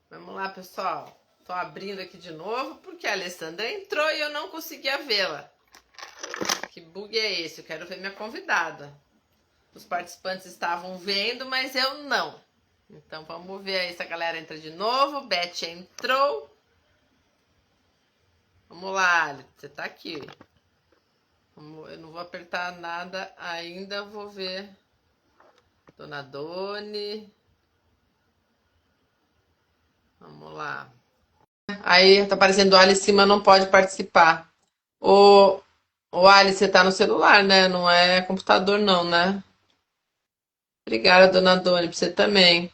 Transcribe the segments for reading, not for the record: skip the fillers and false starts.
Vamos lá, pessoal. Estou abrindo aqui de novo porque a Alessandra entrou e eu não conseguia vê-la. Que bug é esse? Eu quero ver minha convidada. Os participantes estavam vendo, mas eu não. Então vamos ver aí se a galera entra de novo. Beth entrou. Vamos lá, Ali. Você está aqui. Eu não vou apertar nada ainda. Vou ver. Dona Doni. Vamos lá. Aí tá aparecendo Alice em cima, não pode participar. O, o Alice, você tá no celular, né? Não é computador, não, né? Obrigada, dona Doni, pra você também.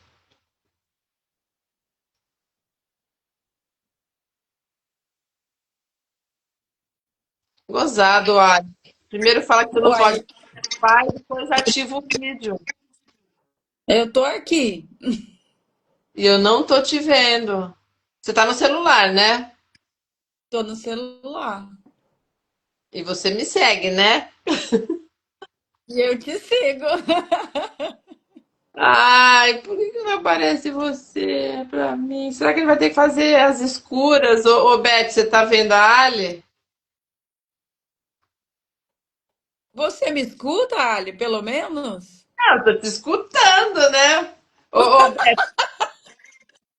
Gozado, Alice. Primeiro fala que você não pode Uai, participar e depois ativa o vídeo. eu tô aqui. E eu não tô te vendo. Você tá no celular, né? Tô no celular. E você me segue, né? E eu te sigo. Ai, por que não aparece você pra mim? Será que ele vai ter que fazer as escuras? Ô, Beth, você tá vendo a Ali? Você me escuta, Ali, pelo menos? Ah, eu tô te escutando, né? Ô, Beth,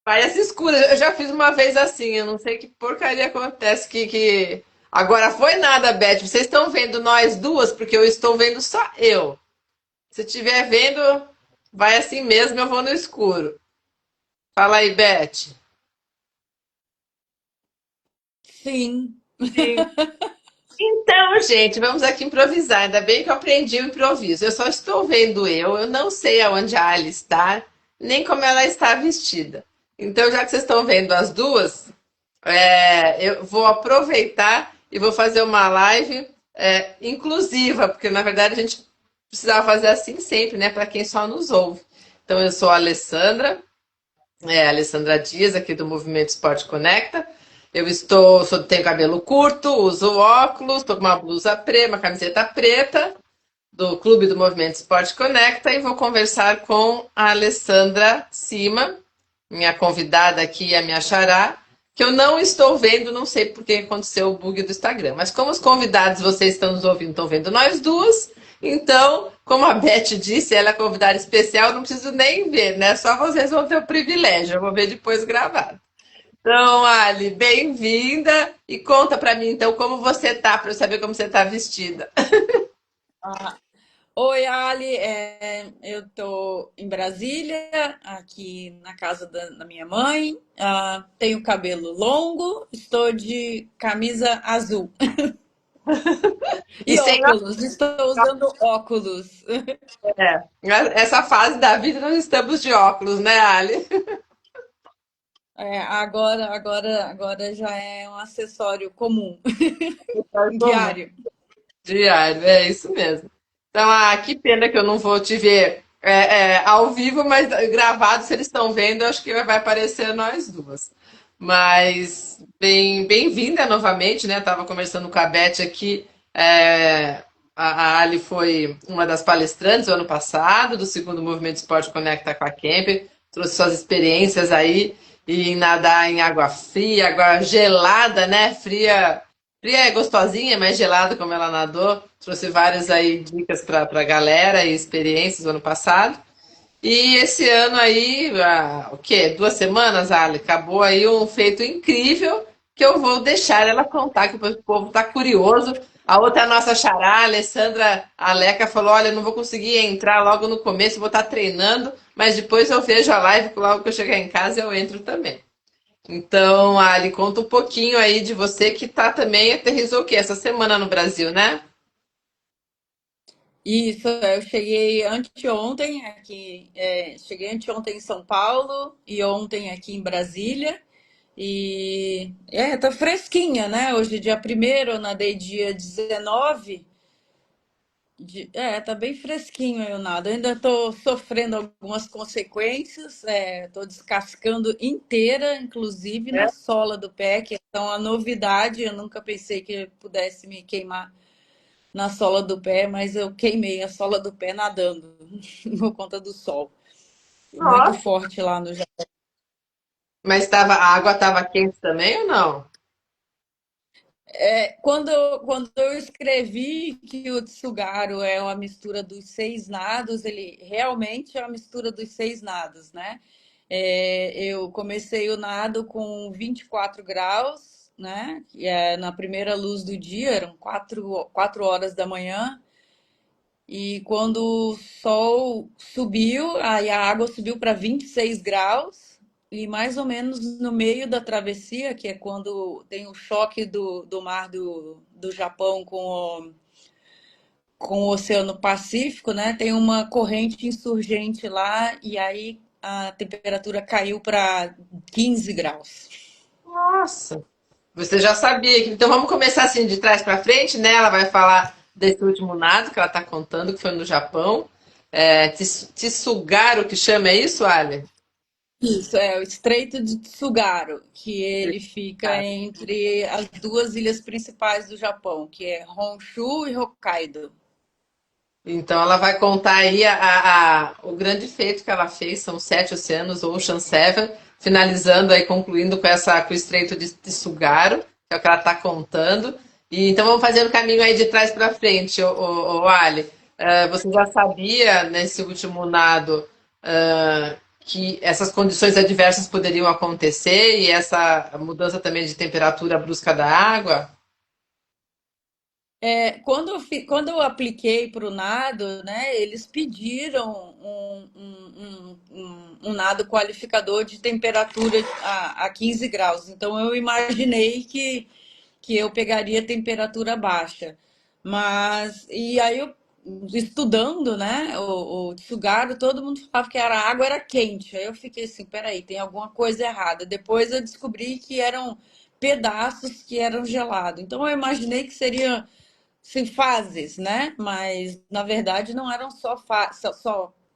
parece escura. Eu já fiz uma vez assim, eu não sei que porcaria acontece que... Agora foi nada, Beth. Vocês estão vendo nós duas, porque eu estou vendo só eu. Se estiver vendo, vai assim mesmo, eu vou no escuro. Fala aí, Beth. Sim. Sim. Então, gente, vamos aqui improvisar. Ainda bem que eu aprendi o improviso. Eu só estou vendo eu não sei aonde a Alice está, nem como ela está vestida. Então, já que vocês estão vendo as duas, eu vou aproveitar e vou fazer uma live inclusiva, porque na verdade a gente precisava fazer assim sempre, né? Para quem só nos ouve. Então, eu sou a Alessandra, Alessandra Dias, aqui do Movimento Esporte Conecta. Tenho cabelo curto, uso óculos, estou com uma blusa preta, uma camiseta preta do Clube do Movimento Esporte Conecta e vou conversar com a Alessandra Cima, minha convidada aqui, a minha xará, que eu não estou vendo, não sei por que aconteceu o bug do Instagram. Mas como os convidados, vocês estão nos ouvindo, estão vendo nós duas, então, como a Beth disse, ela é convidada especial, não preciso nem ver, né? Só vocês vão ter o privilégio, eu vou ver depois gravado. Então, Ali, bem-vinda e conta pra mim, então, como você tá, para eu saber como você tá vestida. Ah, oi, Ali. Eu tô em Brasília, aqui na casa da minha mãe. Tenho cabelo longo, estou de camisa azul. E E sem óculos, estou usando óculos. essa fase da vida nós estamos de óculos, né, Ali? Agora já é um acessório comum, Tá comum. diário. Diário, é isso mesmo. Então, que pena que eu não vou te ver ao vivo, mas gravado, se eles estão vendo, eu acho que vai aparecer nós duas. Mas bem-vinda novamente, né? Tava conversando com a Beth aqui. A Ali foi uma das palestrantes do ano passado, do segundo Movimento Esporte Conecta com a Kemper, trouxe suas experiências aí em nadar em água fria, água gelada, né? Fria é gostosinha, mas gelada como ela nadou. Trouxe várias aí dicas para a galera e experiências do ano passado. E esse ano aí, o quê? 2 semanas, Ali, acabou aí um feito incrível que eu vou deixar ela contar, que o povo tá curioso. A outra nossa xará, a Alessandra Aleca, falou: Olha, eu não vou conseguir entrar logo no começo, vou estar treinando, mas depois eu vejo a live, logo que eu chegar em casa eu entro também. Então, Ali, conta um pouquinho aí de você que tá também, aterrissou o quê? Essa semana no Brasil, né? Isso, eu cheguei anteontem aqui, cheguei anteontem em São Paulo e ontem aqui em Brasília. E tá fresquinha, né? Hoje, dia primeiro, eu nadei dia 19. Tá bem fresquinho aí o nado. Eu ainda tô sofrendo algumas consequências, tô descascando inteira, inclusive na sola do pé, que é uma novidade. Eu nunca pensei que pudesse me queimar na sola do pé, mas eu queimei a sola do pé nadando por conta do sol. Muito Nossa, forte lá no Japão. Mas a água estava quente também ou não? Quando eu escrevi que o Tsugaru é uma mistura dos seis nados, ele realmente é uma mistura dos seis nados, né? Eu comecei o nado com 24 graus, né? Que é na primeira luz do dia, eram 4 horas da manhã. E quando o sol subiu, aí a água subiu para 26 graus. E mais ou menos no meio da travessia, que é quando tem o choque do mar do Japão com o Oceano Pacífico, né? Tem uma corrente insurgente lá, e aí a temperatura caiu para 15 graus. Nossa, você já sabia. Então vamos começar assim de trás para frente, né? Ela vai falar desse último nado que ela está contando, que foi no Japão. Tsugaru, que chama, é isso, Ali? Isso, é o Estreito de Tsugaru, que ele fica entre as duas ilhas principais do Japão, que é Honshu e Hokkaido. Então ela vai contar aí o grande feito que ela fez, são 7 oceanos, Ocean Seven, finalizando aí, concluindo com o Estreito de Tsugaru, que é o que ela está contando. E então vamos fazer o caminho aí de trás para frente, o Ali. Você já sabia nesse último nado que essas condições adversas poderiam acontecer e essa mudança também de temperatura brusca da água? Quando eu apliquei para o nado, né, eles pediram um nado qualificador de temperatura a 15 graus. Então eu imaginei que eu pegaria temperatura baixa. E aí eu, estudando, né, o Tsugaru, todo mundo falava que a água era quente. Aí eu fiquei assim, peraí, tem alguma coisa errada. Depois eu descobri que eram pedaços que eram gelados. Então eu imaginei que seria sim, fases, né? Mas na verdade não eram só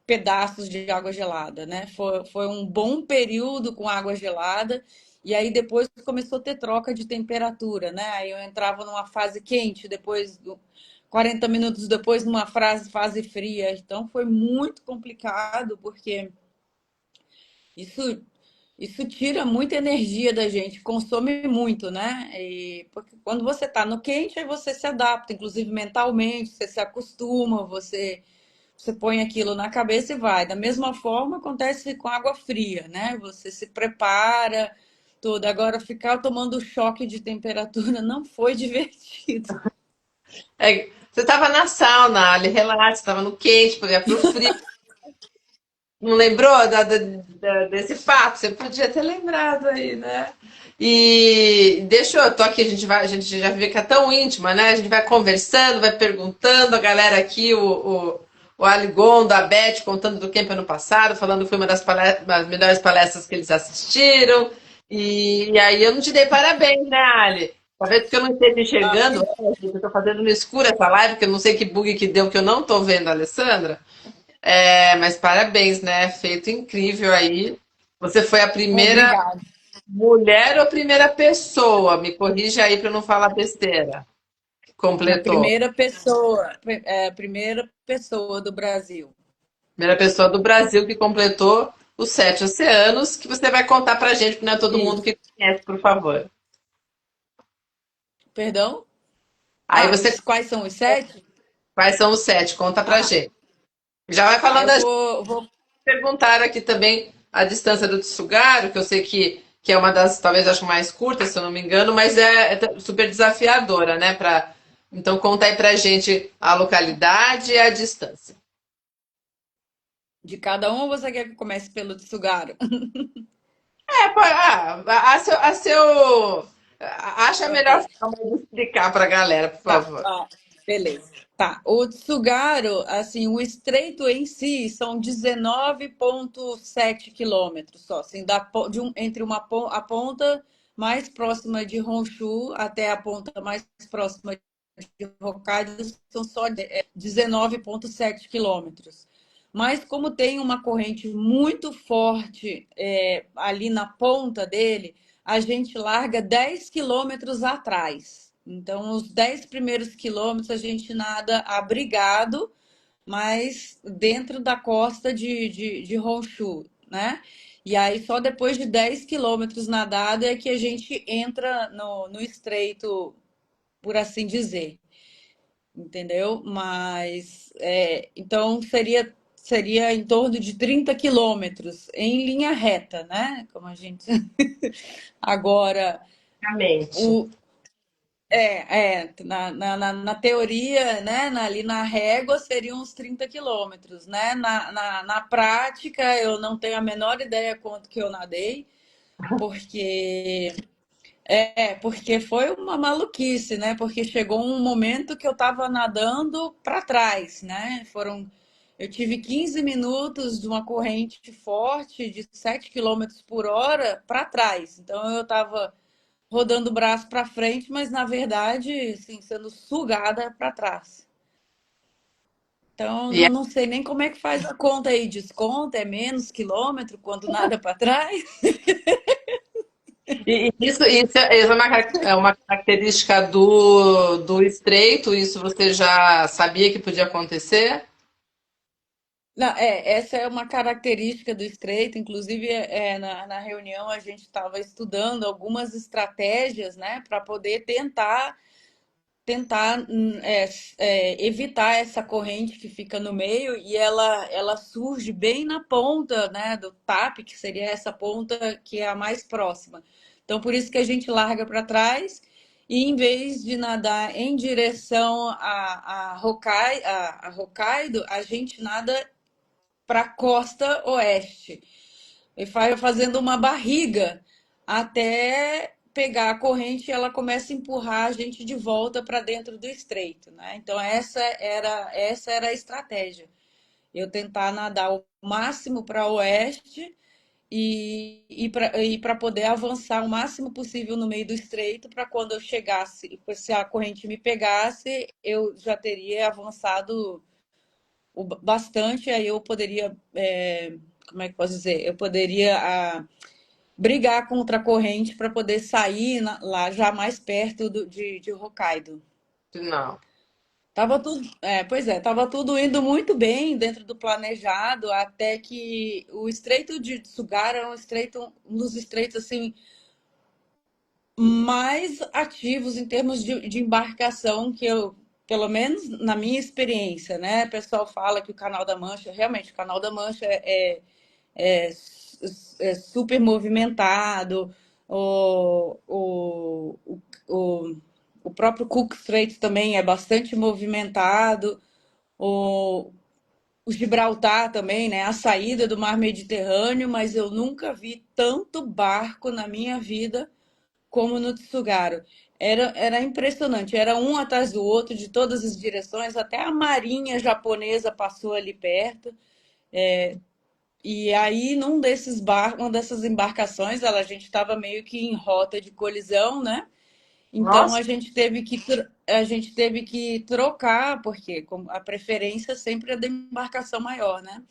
pedaços de água gelada, né? Foi um bom período com água gelada e aí depois começou a ter troca de temperatura, né? Aí eu entrava numa fase quente, depois 40 minutos depois numa fase fria. Então foi muito complicado porque isso isso tira muita energia da gente, consome muito, né? Porque quando você está no quente, aí você se adapta, inclusive mentalmente, você se acostuma, você põe aquilo na cabeça e vai. Da mesma forma acontece com água fria, né? Você se prepara, tudo. Agora, ficar tomando choque de temperatura não foi divertido. Você estava na sauna, Ali, relaxa, estava no quente, podia para o frio. Não lembrou desse fato? Você podia ter lembrado aí, né? E deixa eu, tô aqui, a gente já vê que é tão íntima, né? A gente vai conversando, vai perguntando, a galera aqui, o Aligondo, a Beth contando do camp ano passado, falando que foi uma das melhores palestras que eles assistiram. E aí eu não te dei parabéns, né, Ali? Talvez porque eu não esteja enxergando, eu estou fazendo no escuro essa live, porque eu não sei que bug que deu, que eu não estou vendo a Alessandra. Mas parabéns, né? Feito incrível aí. Você foi a primeira Obrigada. mulher ou primeira pessoa? Me corrija aí para eu não falar besteira. Que Na completou. primeira pessoa do Brasil. Primeira pessoa do Brasil que completou os 7 oceanos, que você vai contar pra gente, porque não é todo mundo Isso. que conhece, por favor. Perdão? Aí você, Quais são os sete? quais são os 7? Conta pra Ah, gente. Já vai tá. falando Eu da vou. perguntaram aqui também a distância do Tsugaru, que eu sei que é uma das, talvez acho mais curtas, se eu não me engano, mas é super desafiadora, né? Então conta aí pra gente a localidade e a distância. De cada um ou você quer que eu comece pelo Tsugaru? Acha a melhor Ok. forma de explicar pra galera, por Tá, favor. beleza. Tá. O Tsugaru, assim, o estreito em si são 19,7 quilômetros só, assim, entre a ponta mais próxima de Honshu até a ponta mais próxima de Hokkaido são só 19,7 quilômetros. Mas como tem uma corrente muito forte ali na ponta dele, a gente larga 10 quilômetros atrás. Então, os 10 primeiros quilômetros a gente nada abrigado, mas dentro da costa de Honshu, né? E aí só depois de 10 quilômetros nadado é que a gente entra no estreito, por assim dizer, entendeu? Mas então seria em torno de 30 quilômetros em linha reta, né? Como a gente agora Realmente. o na teoria, né, ali na régua seriam uns 30 quilômetros, né? Na prática, eu não tenho a menor ideia quanto que eu nadei, porque porque foi uma maluquice, né? Porque chegou um momento que eu estava nadando para trás, né? Eu tive 15 minutos de uma corrente forte de 7 quilômetros por hora para trás. Então eu estava rodando o braço para frente, mas na verdade, assim, sendo sugada para trás. Então, E, não sei nem como é que faz a conta aí. Desconta, é menos quilômetro quando nada para trás? isso é uma característica do estreito, isso você já sabia que podia acontecer? Não, essa é uma característica do estreito. Inclusive, na reunião a gente estava estudando algumas estratégias, né, para poder tentar evitar essa corrente que fica no meio e ela surge bem na ponta, né, do TAP, que seria essa ponta que é a mais próxima. Então, por isso que a gente larga para trás e em vez de nadar em direção a Hokkaido, a gente nada para a costa oeste e vai fazendo uma barriga até pegar a corrente e ela começa a empurrar a gente de volta para dentro do estreito, né? Então essa era a estratégia. Eu tentar nadar o máximo para oeste e para poder avançar o máximo possível no meio do estreito para quando eu chegasse, se a corrente me pegasse, eu já teria avançado bastante, aí eu poderia, como é que posso dizer? Eu poderia brigar contra a corrente para poder sair lá já mais perto de Hokkaido. Não. Pois é, tava tudo indo muito bem dentro do planejado, até que o Estreito de Tsugaru é um dos estreitos assim mais ativos em termos de embarcação que eu, pelo menos na minha experiência, né? O pessoal fala que o Canal da Mancha, realmente, o Canal da Mancha é, é super movimentado. O, o, o, o, o próprio Cook Strait também é bastante movimentado. O, o Gibraltar também, né? A saída do Mar Mediterrâneo, mas eu nunca vi tanto barco na minha vida como no Tsugaru. Era impressionante, era um atrás do outro, de todas as direções, até a marinha japonesa passou ali perto. E aí, uma dessas embarcações, a gente estava meio que em rota de colisão, né? Então Nossa, a gente teve que trocar, porque a preferência sempre é da embarcação maior, né?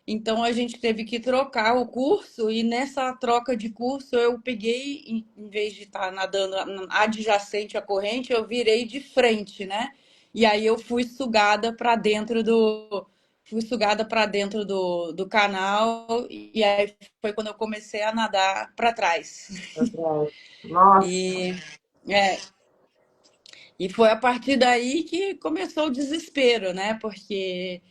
Então a gente teve que trocar o curso e nessa troca de curso eu peguei, em vez de estar nadando adjacente à corrente, eu virei de frente, né? E aí eu fui sugada para dentro do canal e aí foi quando eu comecei a nadar para trás. nossa. E é, e foi a partir daí que começou o desespero, né? Porque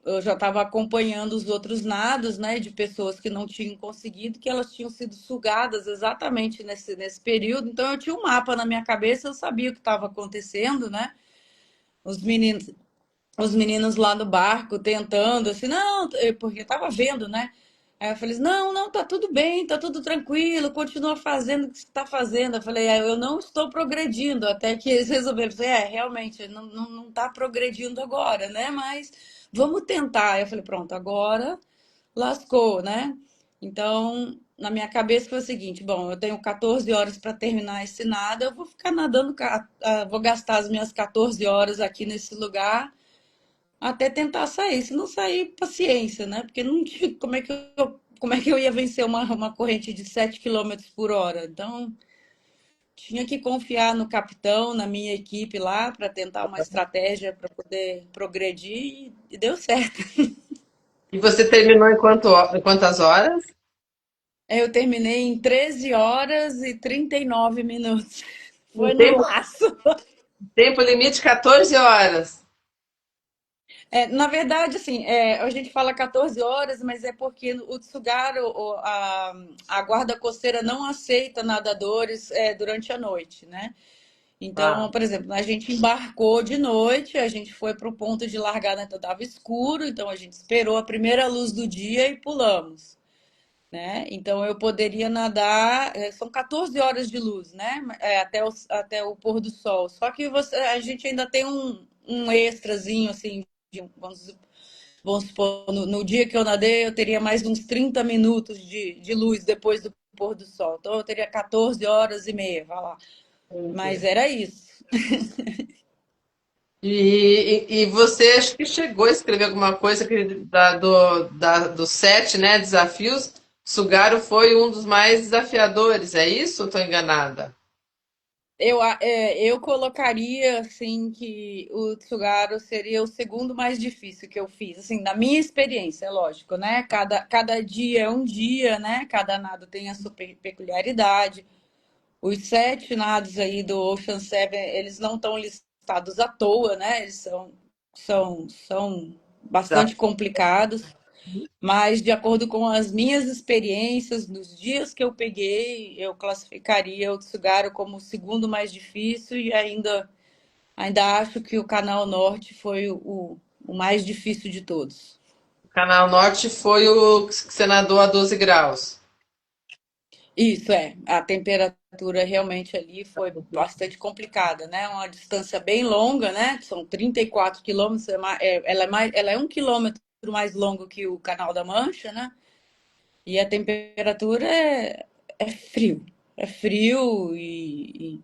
eu já estava acompanhando os outros nados, né? De pessoas que não tinham conseguido, que elas tinham sido sugadas exatamente nesse período. Então eu tinha um mapa na minha cabeça, eu sabia o que estava acontecendo, né? Os meninos os meninos lá no barco tentando, assim, não, porque eu tava vendo, né? Aí eu falei assim, não, não, tá tudo bem, tá tudo tranquilo, continua fazendo o que você tá fazendo. Eu falei, eu não estou progredindo, até que eles resolveram, realmente, não tá progredindo agora, né? Mas vamos tentar. Aí eu falei, pronto, agora lascou, né? Então, na minha cabeça foi o seguinte, bom, eu tenho 14 horas para terminar esse nada, eu vou ficar nadando, vou gastar as minhas 14 horas aqui nesse lugar até tentar sair. Se não sair, paciência, né? Porque não tinha como é que eu ia vencer uma corrente de 7 quilômetros por hora. Então, tinha que confiar no capitão, na minha equipe lá, para tentar uma estratégia para poder progredir e deu certo. E você terminou em quantas horas? Eu terminei em 13 horas e 39 minutos. Em Foi no laço. tempo limite 14 horas. Na verdade, assim, a gente fala 14 horas, mas é porque o Tsugaru, a guarda costeira não aceita nadadores durante a noite, né? Ah, Então, por exemplo, a gente embarcou de noite, a gente foi para o ponto de largada, então estava escuro, então a gente esperou a primeira luz do dia e pulamos, né? Então eu poderia nadar, são 14 horas de luz, né? Até o pôr do sol. Só que a gente ainda tem um extrazinho, assim, vamos supor, no dia que eu nadei, eu teria mais uns 30 minutos de luz depois do pôr do sol. Então eu teria 14 horas e meia, vai lá. Mas entendi. era isso. E você acho que chegou a escrever alguma coisa dos 7, né, desafios. Sugaru foi um dos mais desafiadores, é isso? Ou estou enganada? Eu colocaria assim que o Tsugaru seria o segundo mais difícil que eu fiz, assim, na minha experiência, é lógico, né? Cada dia é um dia, né? Cada nado tem a sua peculiaridade. Os 7 nados aí do Ocean Seven, eles não estão listados à toa, né? Eles são bastante Desafio. complicados. Mas, de acordo com as minhas experiências, nos dias que eu peguei, eu classificaria o Tsugaru como o segundo mais difícil e ainda acho que o Canal Norte foi o mais difícil de todos. O Canal Norte foi o que você nadou a 12 graus. Isso a temperatura realmente ali foi bastante complicada, né? Uma distância bem longa, né? São 34 quilômetros, ela é 1 quilômetro mais longo que o Canal da Mancha, né? E a temperatura é frio. É frio e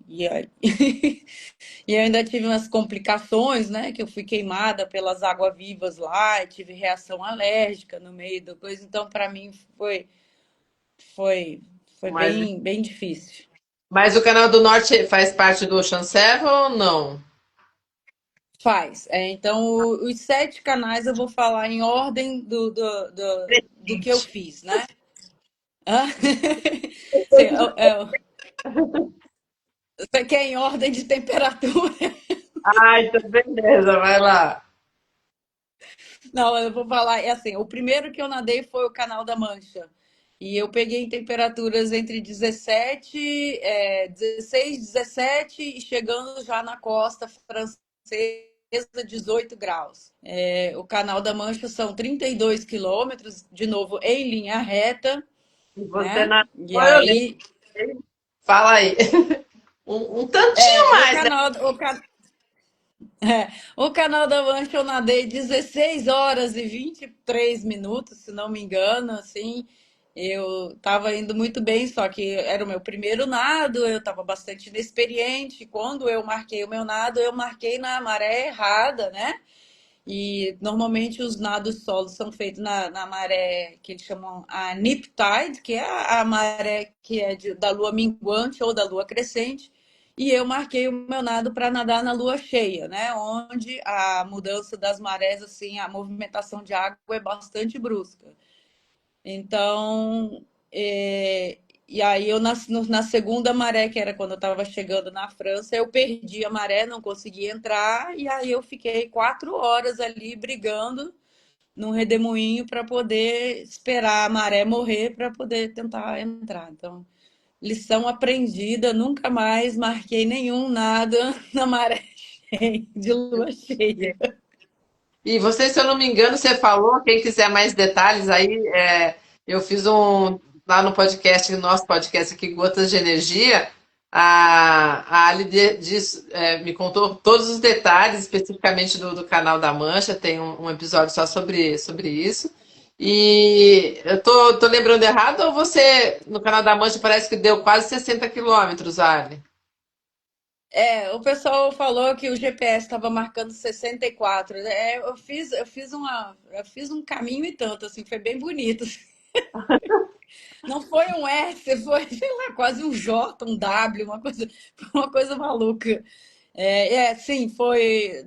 eu ainda tive umas complicações, né? Que eu fui queimada pelas águas-vivas lá, e tive reação alérgica no meio da coisa. Então, para mim, foi, foi Mas, bem difícil. mas o Canal do Norte faz parte do Ocean Seven ou não? Faz. Então, os 7 canais eu vou falar em ordem do que eu Gente. fiz, né? Hã? Sim, você quer em ordem de temperatura? Ah, então beleza, vai lá. Não, eu vou falar, é assim, o primeiro que eu nadei foi o Canal da Mancha. E eu peguei em temperaturas entre 16, 17 e chegando já na costa francesa, 18 graus. O Canal da Mancha são 32 quilômetros, de novo, em linha reta, E você né? nadou, E eu lembro. aí, Fala aí. Um tantinho o mais, né? canal, o, ca- o Canal da Mancha eu nadei 16 horas e 23 minutos, se não me engano, assim. Eu estava indo muito bem, só que era o meu primeiro nado, eu estava bastante inexperiente. Quando eu marquei o meu nado, eu marquei na maré errada, né? E normalmente os nados solos são feitos na maré que eles chamam a nip tide, que é a maré que é da lua minguante ou da lua crescente. E eu marquei o meu nado para nadar na lua cheia, né? Onde a mudança das marés, assim, a movimentação de água é bastante brusca. Então, e aí eu na segunda maré, que era quando eu estava chegando na França, eu perdi a maré, não consegui entrar, e aí eu fiquei 4 horas ali brigando num redemoinho para poder esperar a maré morrer para poder tentar entrar. Então, lição aprendida, nunca mais marquei nenhum nada na maré cheia, de lua cheia. E você, se eu não me engano, você falou, quem quiser mais detalhes aí, eu fiz lá no podcast, no nosso podcast aqui, Gotas de Energia, a Ali me contou todos os detalhes, especificamente do Canal da Mancha, tem um episódio só sobre isso. E eu tô lembrando errado, ou você, no Canal da Mancha, parece que deu quase 60 quilômetros, Ali? O pessoal falou que o GPS estava marcando 64. Eu fiz um caminho e tanto, assim, foi bem bonito. Não foi um S, foi, sei lá, quase um J, um W, uma coisa maluca. Sim, foi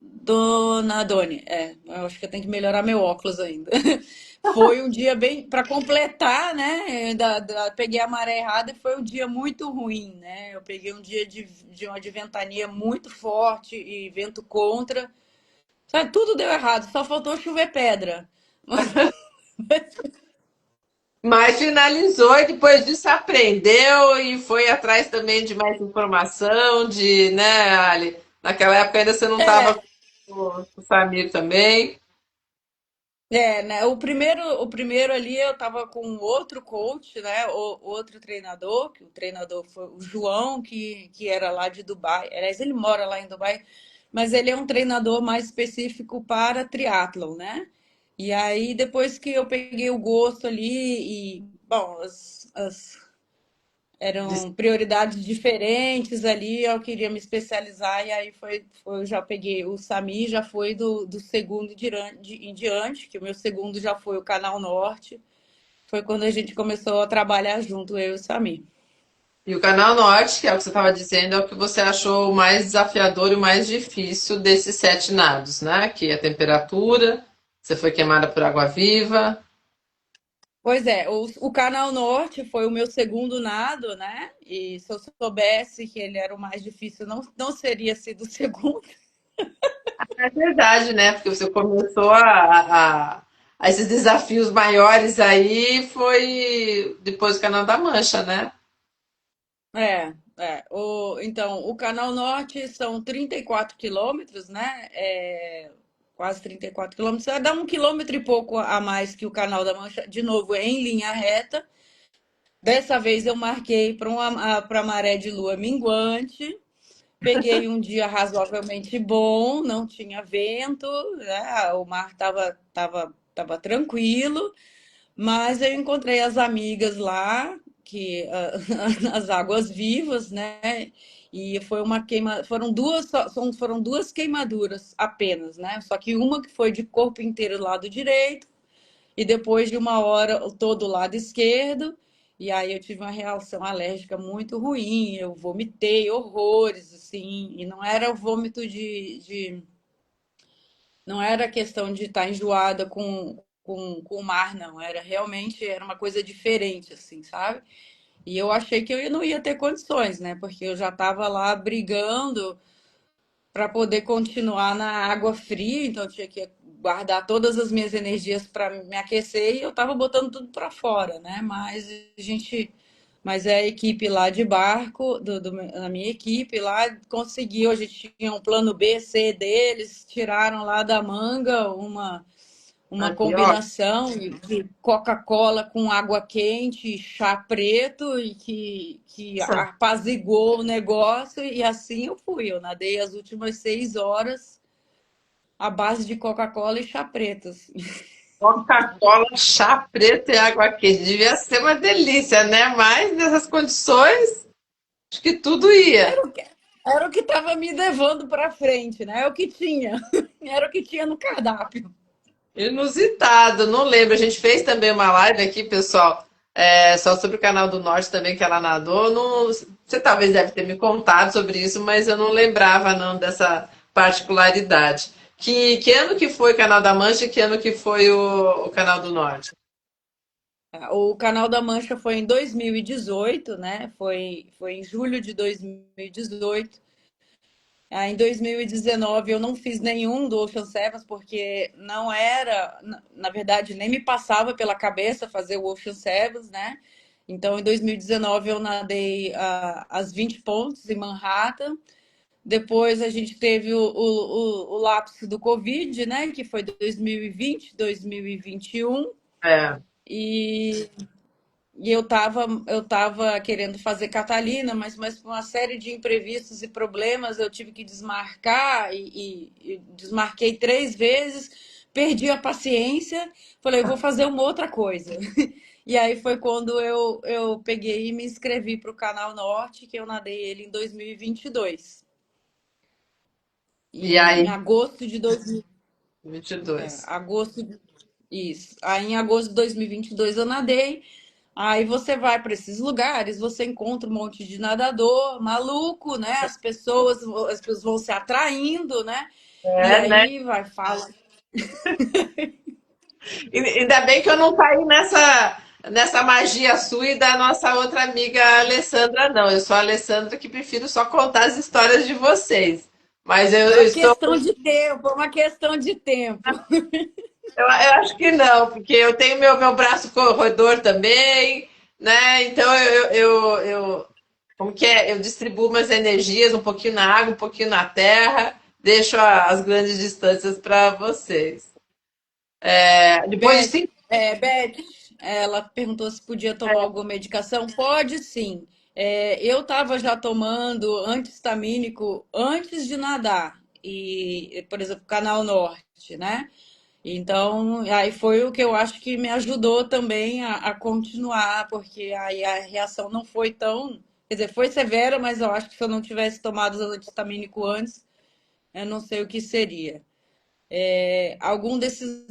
Dona Doni, eu acho que eu tenho que melhorar meu óculos ainda. Foi um dia bem, para completar, né? Peguei a maré errada e foi um dia muito ruim, né? Eu peguei um dia de ventania muito forte e vento contra. Sabe, tudo deu errado, só faltou chover pedra. Mas finalizou e depois disso aprendeu e foi atrás também de mais informação, de, né, Ali? Naquela época ainda você não estava É, com o Samir também. né? O primeiro ali eu tava com outro coach, né? Outro treinador, que o treinador foi o João, que era lá de Dubai. Aliás, ele mora lá em Dubai, mas ele é um treinador mais específico para triatlon, né? E aí, depois que eu peguei o gosto ali, e, bom, eram prioridades diferentes ali, eu queria me especializar, e aí eu já peguei o Sami, já foi do segundo em diante, que o meu segundo já foi o Canal Norte, foi quando a gente começou a trabalhar junto, eu e o Sami. E o Canal Norte, que é o que você estava dizendo, é o que você achou o mais desafiador e o mais difícil desses 7 nados, né? Que é a temperatura, você foi queimada por água viva. Pois é, o Canal Norte foi o meu segundo nado, né? E se eu soubesse que ele era o mais difícil, não seria sido o segundo. É verdade, né? Porque você começou a esses desafios maiores aí, foi depois do Canal da Mancha, né? Então, o Canal Norte são 34 quilômetros, né? Quase 34 quilômetros. Vai dar 1 quilômetro e pouco a mais que o Canal da Mancha, de novo, em linha reta. Dessa vez eu marquei para maré de lua minguante. Peguei um dia razoavelmente bom, não tinha vento, né? O mar tava tranquilo. Mas eu encontrei as amigas lá, que as águas vivas, né? E foi uma foram duas queimaduras apenas, né? Só que uma que foi de corpo inteiro do lado direito e depois de uma hora todo o lado esquerdo. E aí eu tive uma reação alérgica muito ruim, eu vomitei horrores, assim, e não era o vômito não era questão de estar enjoada com o mar, não. Era uma coisa diferente, assim, sabe? E eu achei que eu não ia ter condições, né? Porque eu já estava lá brigando para poder continuar na água fria, então eu tinha que guardar todas as minhas energias para me aquecer e eu estava botando tudo para fora, né? Mas a equipe lá de barco, a minha equipe lá conseguiu, a gente tinha um plano B, C deles, tiraram lá da manga uma Aqui, ó. combinação de Coca-Cola com água quente, chá preto e que Nossa, apaziguou o negócio e assim eu fui. Eu nadei as últimas 6 horas à base de Coca-Cola e chá preto, assim. Coca-Cola, chá preto e água quente. Devia ser uma delícia, né? Mas nessas condições, acho que tudo ia. Era o que estava me levando para frente, né? É o que tinha. Era o que tinha no cardápio. Inusitado, não lembro. A gente fez também uma live aqui, pessoal, só sobre o Canal do Norte também, que ela nadou. Não, você talvez deve ter me contado sobre isso, mas eu não lembrava não dessa particularidade. Que ano que foi o Canal da Mancha e que ano que foi o Canal do Norte? O Canal da Mancha foi em 2018, né? Foi em julho de 2018. Em 2019 eu não fiz nenhum do Ocean Sevens porque não era, na verdade, nem me passava pela cabeça fazer o Ocean Sevens, né? Então, em 2019 eu nadei as 20 pontes em Manhattan. Depois a gente teve o lapso do Covid, né? Que foi 2020, 2021. É, E eu tava querendo fazer Catalina, mas por uma série de imprevistos e problemas eu tive que desmarcar e desmarquei 3 vezes, perdi a paciência, falei, eu vou fazer uma outra coisa. E aí foi quando eu peguei e me inscrevi para o Canal Norte, que eu nadei ele em 2022. e E aí, em agosto de 2000, 22. agosto, isso. Aí em agosto de 2022 eu nadei. Aí você vai para esses lugares, você encontra um monte de nadador maluco, né? As pessoas vão se atraindo, né? E É, né? aí vai, fala. Ainda bem que eu não caí nessa magia sua e da nossa outra amiga Alessandra, não. Eu sou a Alessandra que prefiro só contar as histórias de vocês. Mas eu Uma estou. questão de tempo, uma questão de tempo. Eu acho que não, porque eu tenho meu braço corredor também, né? Então como que é? Eu distribuo umas energias, um pouquinho na água, um pouquinho na terra, deixo as grandes distâncias para vocês. Depois de Beth, 5. Beth, ela perguntou se podia tomar alguma medicação. Pode sim. Eu estava já tomando anti-histamínico antes de nadar. E, por exemplo, Canal Norte, né? Então, aí foi o que eu acho que me ajudou também a continuar, porque aí a reação não foi tão. Quer dizer, foi severa, mas eu acho que se eu não tivesse tomado o anti-histamínico antes, eu não sei o que seria. Algum desses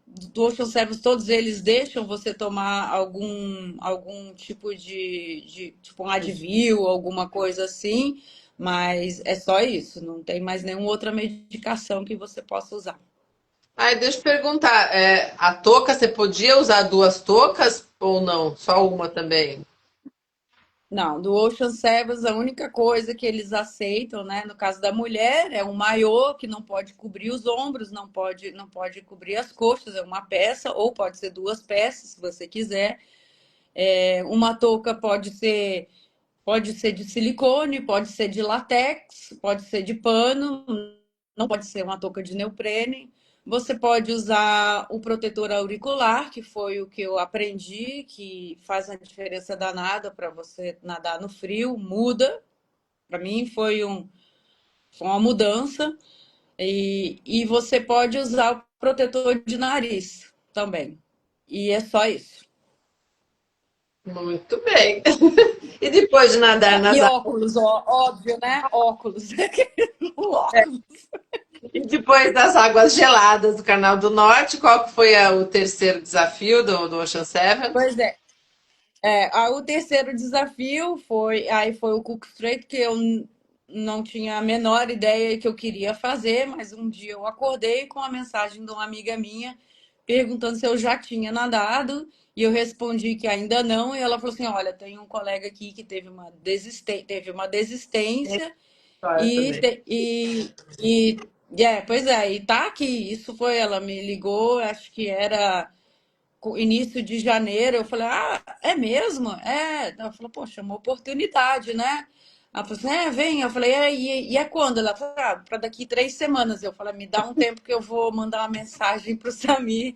do Ocean Service, todos eles deixam você tomar algum tipo de tipo um Advil, alguma coisa assim, mas é só isso, não tem mais nenhuma outra medicação que você possa usar. Ai, deixa eu perguntar, a touca, você podia usar duas toucas ou não? Só uma também? Não, do Ocean Service, a única coisa que eles aceitam, né, no caso da mulher, é um maiô que não pode cobrir os ombros, não pode cobrir as coxas, é uma peça, ou pode ser duas peças, se você quiser. Uma touca pode ser de silicone, pode ser de látex, pode ser de pano, não pode ser uma touca de neoprene. Você pode usar o protetor auricular, que foi o que eu aprendi, que faz uma diferença danada para você nadar no frio, muda. Para mim foi uma mudança. E você pode usar o protetor de nariz também. E é só isso. Muito bem. E depois de nadar E nas óculos, óbvio, né? Óculos. O óculos. E depois das águas geladas do Canal do Norte, qual que foi o terceiro desafio do Ocean Seven? Pois é. O terceiro desafio foi o Cook Strait, que eu não tinha a menor ideia que eu queria fazer, mas um dia eu acordei com a mensagem de uma amiga minha perguntando se eu já tinha nadado, e eu respondi que ainda não, e ela falou assim: olha, tem um colega aqui que teve uma desistência História e, também. te- pois é, e tá aqui. Isso foi, ela me ligou, acho que era início de janeiro. Eu falei, ah, é mesmo? Ela falou, poxa, uma oportunidade, né? Ela falou assim, vem. Eu falei, e é quando? Ela falou, para daqui 3 semanas. Eu falei, me dá um tempo que eu vou mandar uma mensagem pro Samir.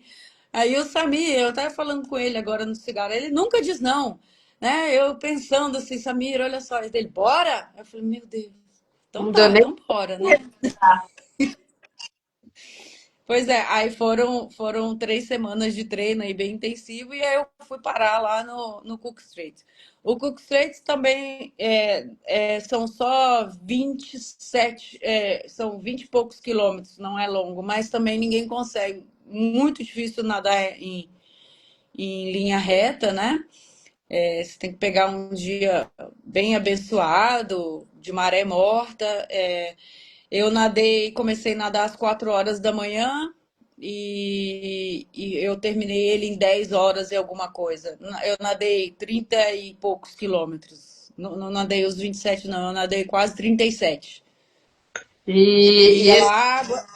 Aí o Samir, eu tava falando com ele agora no cigarro, ele nunca diz não, né? Eu pensando assim, Samir, olha só, ele, bora? Eu falei, meu Deus, então Não deu tá, nem. então bora, né? Pois é, aí foram 3 semanas de treino aí bem intensivo, e aí eu fui parar lá no Cook Strait. O Cook Strait também são só 27, são 20 e poucos quilômetros, não é longo, mas também ninguém consegue. Muito difícil nadar em linha reta, né? Você tem que pegar um dia bem abençoado, de maré morta. Eu comecei a nadar às 4 horas da manhã e eu terminei ele em 10 horas e alguma coisa. Eu nadei 30 e poucos quilômetros. Não, não nadei os 27, não, eu nadei quase 37. E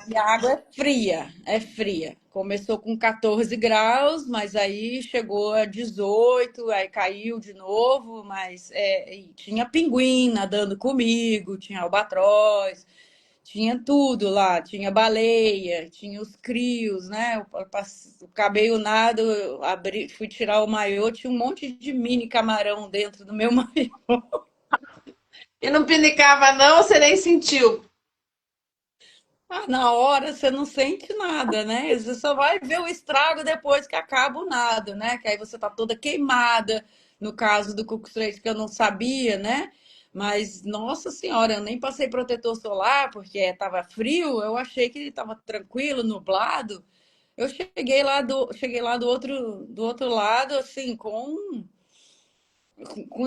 E a água é fria, é fria. Começou com 14 graus, mas aí chegou a 18, aí caiu de novo, mas e tinha pinguim nadando comigo, tinha albatroz, tinha tudo lá, tinha baleia, tinha os crios, né? Eu acabei o nado, eu fui tirar o maiô, tinha um monte de mini camarão dentro do meu maiô. não pinicava, não, você nem sentiu. Na hora você não sente nada, né? Você só vai ver o estrago depois que acaba o nado, né? Que aí você tá toda queimada, no caso do Cook Strait, que eu não sabia, né? Mas, nossa senhora, eu nem passei protetor solar porque estava frio, eu achei que estava tranquilo, nublado. Eu cheguei lá do outro lado, assim, com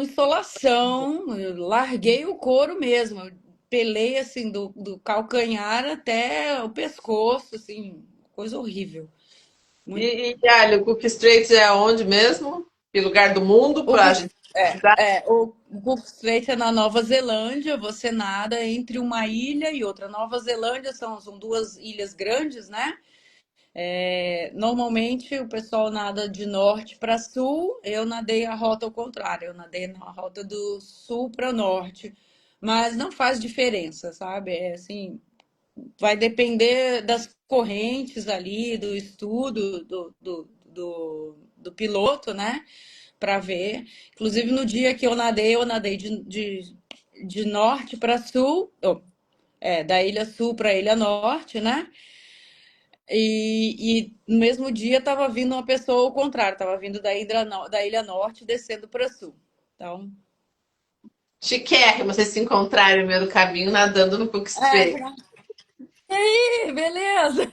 insolação, eu larguei o couro mesmo. pelei assim do calcanhar até o pescoço, assim, coisa horrível. Muito. Ali, o Cook Straits é onde mesmo? Que lugar do mundo O para a Cook, gente pesquisar? o Cook Strait é na Nova Zelândia, você nada entre uma ilha e outra. Nova Zelândia são duas ilhas grandes, né? Normalmente o pessoal nada de norte para sul, eu nadei a rota ao contrário, eu nadei na rota do sul para norte, mas não faz diferença, sabe? É assim, vai depender das correntes ali, do estudo do piloto, né? Para ver. Inclusive, no dia que eu nadei de norte para sul, da Ilha Sul para a Ilha Norte, né? E no mesmo dia estava vindo uma pessoa ao contrário, estava vindo da Ilha Norte descendo para sul. Então, Chiquérrimo, vocês se encontrarem no meio do caminho nadando no Cook Strait. aí, beleza.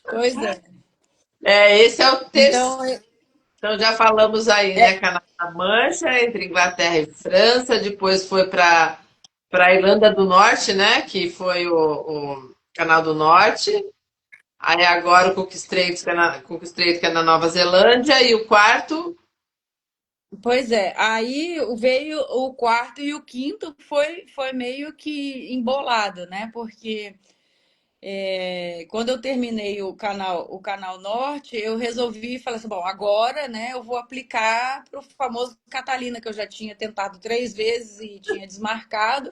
Pois é. Esse é o terceiro. Então, Então já falamos aí, né? Canal da Mancha, entre Inglaterra e França. Depois foi para a Irlanda do Norte, né? Que foi o Canal do Norte. Aí agora o Cook Strait, Cook Strait, que é na Nova Zelândia. E o quarto, pois é, aí veio o quarto e o quinto foi meio que embolado, né? Porque quando eu terminei o canal Norte, eu resolvi falar assim, bom, agora, né, eu vou aplicar para o famoso Catalina, que eu já tinha tentado 3 vezes e tinha desmarcado.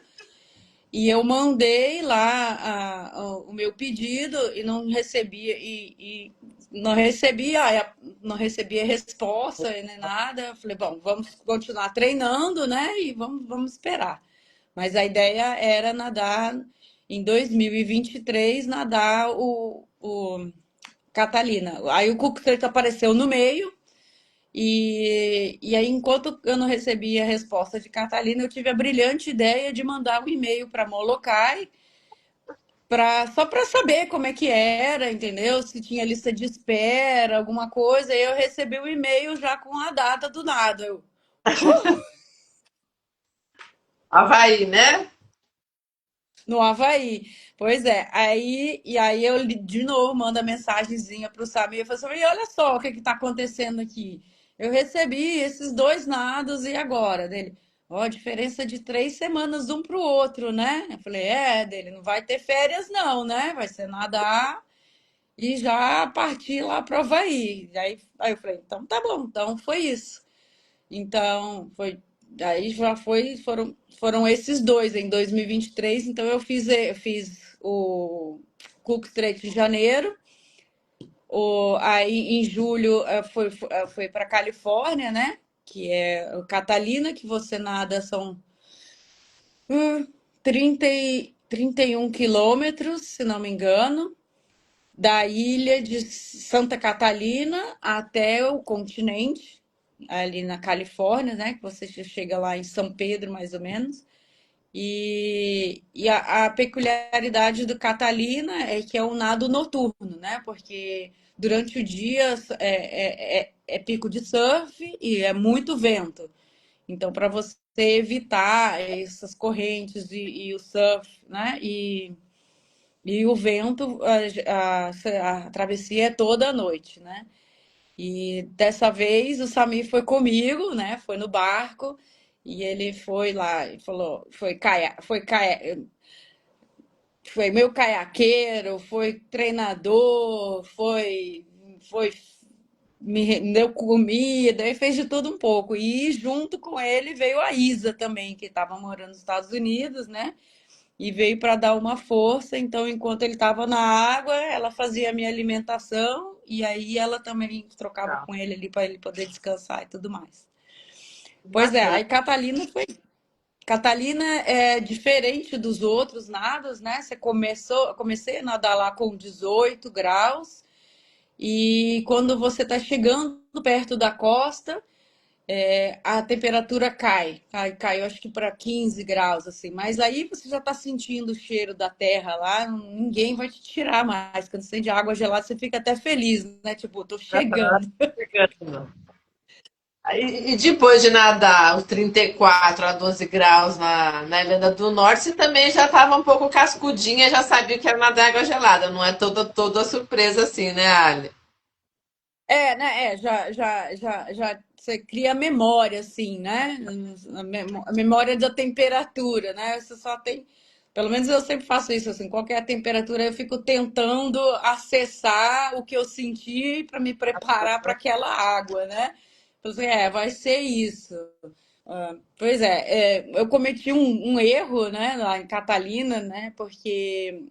E eu mandei lá o meu pedido e não recebia e não recebia resposta nem nada. Eu falei, bom, vamos continuar treinando, né? E vamos esperar. Mas a ideia era nadar em 2023, nadar o Catalina. Aí o Cook Strait apareceu no meio. E aí, enquanto eu não recebi a resposta de Catalina, eu tive a brilhante ideia de mandar um e-mail para Molokai, só para saber como é que era, entendeu? Se tinha lista de espera, alguma coisa. E eu recebi o e-mail já com a data do nada. Havaí, né? No Havaí. Pois é, aí eu de novo mando a mensagenzinha pro Samir, eu falo assim, "E olha só o que que tá acontecendo aqui. Eu recebi esses dois nados e agora?" Dele, ó, diferença de 3 semanas de um pro outro, né? Eu falei, dele, não vai ter férias não, né? Vai ser nadar e já partir lá pro Havaí. Aí eu falei, então tá bom, então foi isso. Então, aí já foram esses dois em 2023. Então, eu fiz o Cook Strait em janeiro. Aí, em julho, foi para Califórnia, né? Que é o Catalina, que você nada são 31 quilômetros, se não me engano, da ilha de Santa Catalina até o continente, ali na Califórnia, né? Que você chega lá em São Pedro, mais ou menos. E a peculiaridade do Catalina é que é um nado noturno, né? Porque durante o dia é pico de surf e é muito vento. Então, para você evitar essas correntes e o surf, né? E o vento, a travessia é toda a noite, né? E dessa vez o Samir foi comigo, né? Foi no barco e ele foi lá e falou, foi meu caiaqueiro, foi treinador, foi me deu comida, e fez de tudo um pouco. E junto com ele veio a Isa também, que estava morando nos Estados Unidos, né? E veio para dar uma força. Então, enquanto ele estava na água, ela fazia a minha alimentação e aí ela também trocava Tá, com ele ali para ele poder descansar e tudo mais. Pois é, bacana. aí Catalina é diferente dos outros nados, né? Comecei a nadar lá com 18 graus e quando você está chegando perto da costa, a temperatura cai, eu acho que para 15 graus, assim. Mas aí você já está sentindo o cheiro da terra lá, ninguém vai te tirar mais. Quando você sente água gelada, você fica até feliz, né? Tipo, tô chegando. Chegando. E depois de nadar os 34 a 12 graus na Irlanda do Norte, você também já estava um pouco cascudinha, já sabia que era nadar em água gelada. Não é toda surpresa assim, né, Ali? Já você cria memória, assim, né? A memória da temperatura, né? Você só tem, pelo menos eu sempre faço isso, assim, qualquer temperatura eu fico tentando acessar o que eu senti para me preparar para aquela água, né? Então, assim, vai ser isso. Pois eu cometi um erro, né, lá em Catalina, né? Porque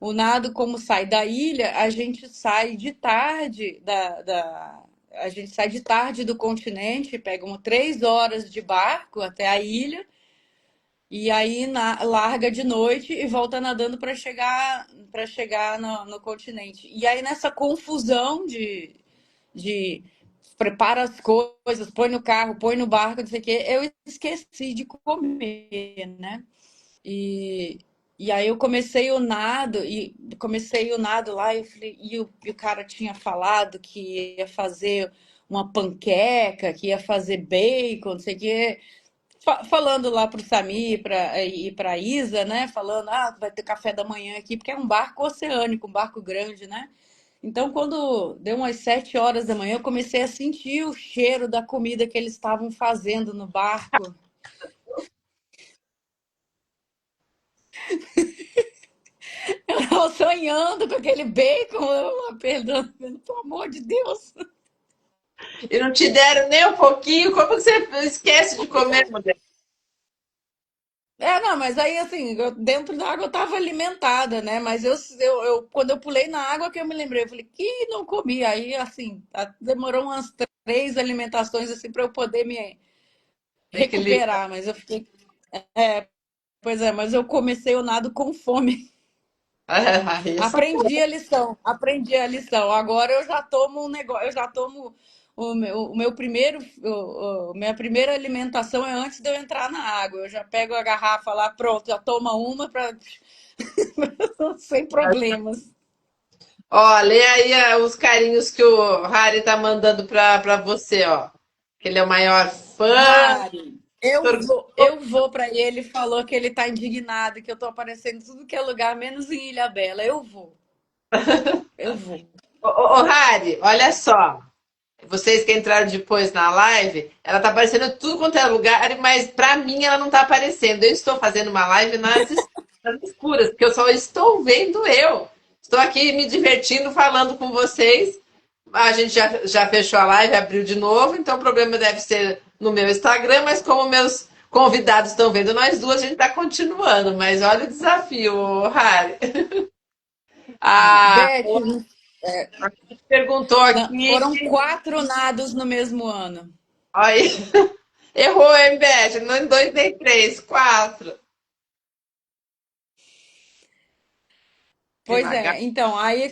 o nado, como sai da ilha, a gente sai de tarde a gente sai de tarde do continente, pega 3 horas de barco até a ilha e aí larga de noite e volta nadando para chegar no continente. E aí nessa confusão de prepara as coisas, põe no carro, põe no barco, não sei o quê, eu esqueci de comer, né? E, e aí eu comecei o nado lá e, eu falei, e o cara tinha falado que ia fazer uma panqueca, que ia fazer bacon, não sei o quê. Falando lá pro Samir e pra Isa, né? Falando, vai ter café da manhã aqui, porque é um barco oceânico, um barco grande, né? Então, quando deu umas 7 horas da manhã, eu comecei a sentir o cheiro da comida que eles estavam fazendo no barco. Eu tava sonhando com aquele bacon, perdão, pelo amor de Deus. E não te deram nem um pouquinho? Como que você esquece de comer, mulher? Não, mas aí assim, dentro da água eu tava alimentada, né? Mas quando eu pulei na água que eu me lembrei, eu falei, que não comi. Aí, assim, demorou umas 3 alimentações assim para eu poder me Equilíbrio. recuperar, mas eu fiquei. Pois é, mas eu comecei o nado com fome. Aí, Aprendi a lição, aprendi a lição. Agora eu já tomo um negócio, eu já tomo o meu primeiro, minha primeira alimentação é antes de eu entrar na água. Eu já pego a garrafa lá, pronto, já toma uma para sem problemas. ó, lê aí os carinhos que o Harry tá mandando pra você, ó. Que ele é o maior fã. Mari, eu vou para ele, falou que ele tá indignado, que eu tô aparecendo em tudo que é lugar, menos em Ilha Bela. Eu vou, eu vou. Ô, Harry, olha só. Vocês que entraram depois na live, ela tá aparecendo tudo quanto é lugar, mas pra mim ela não tá aparecendo. Eu estou fazendo uma live nas escuras, porque eu só estou vendo eu. Estou aqui me divertindo, falando com vocês. A gente já fechou a live, abriu de novo, então o problema deve ser no meu Instagram, mas como meus convidados estão vendo nós duas, a gente está continuando. Mas olha o desafio, Harry. A Beth, perguntou não, aqui, foram 4 nados no mesmo ano. aí, errou, hein, Beth? Não em dois nem três, quatro. Pois TH. é, então, aí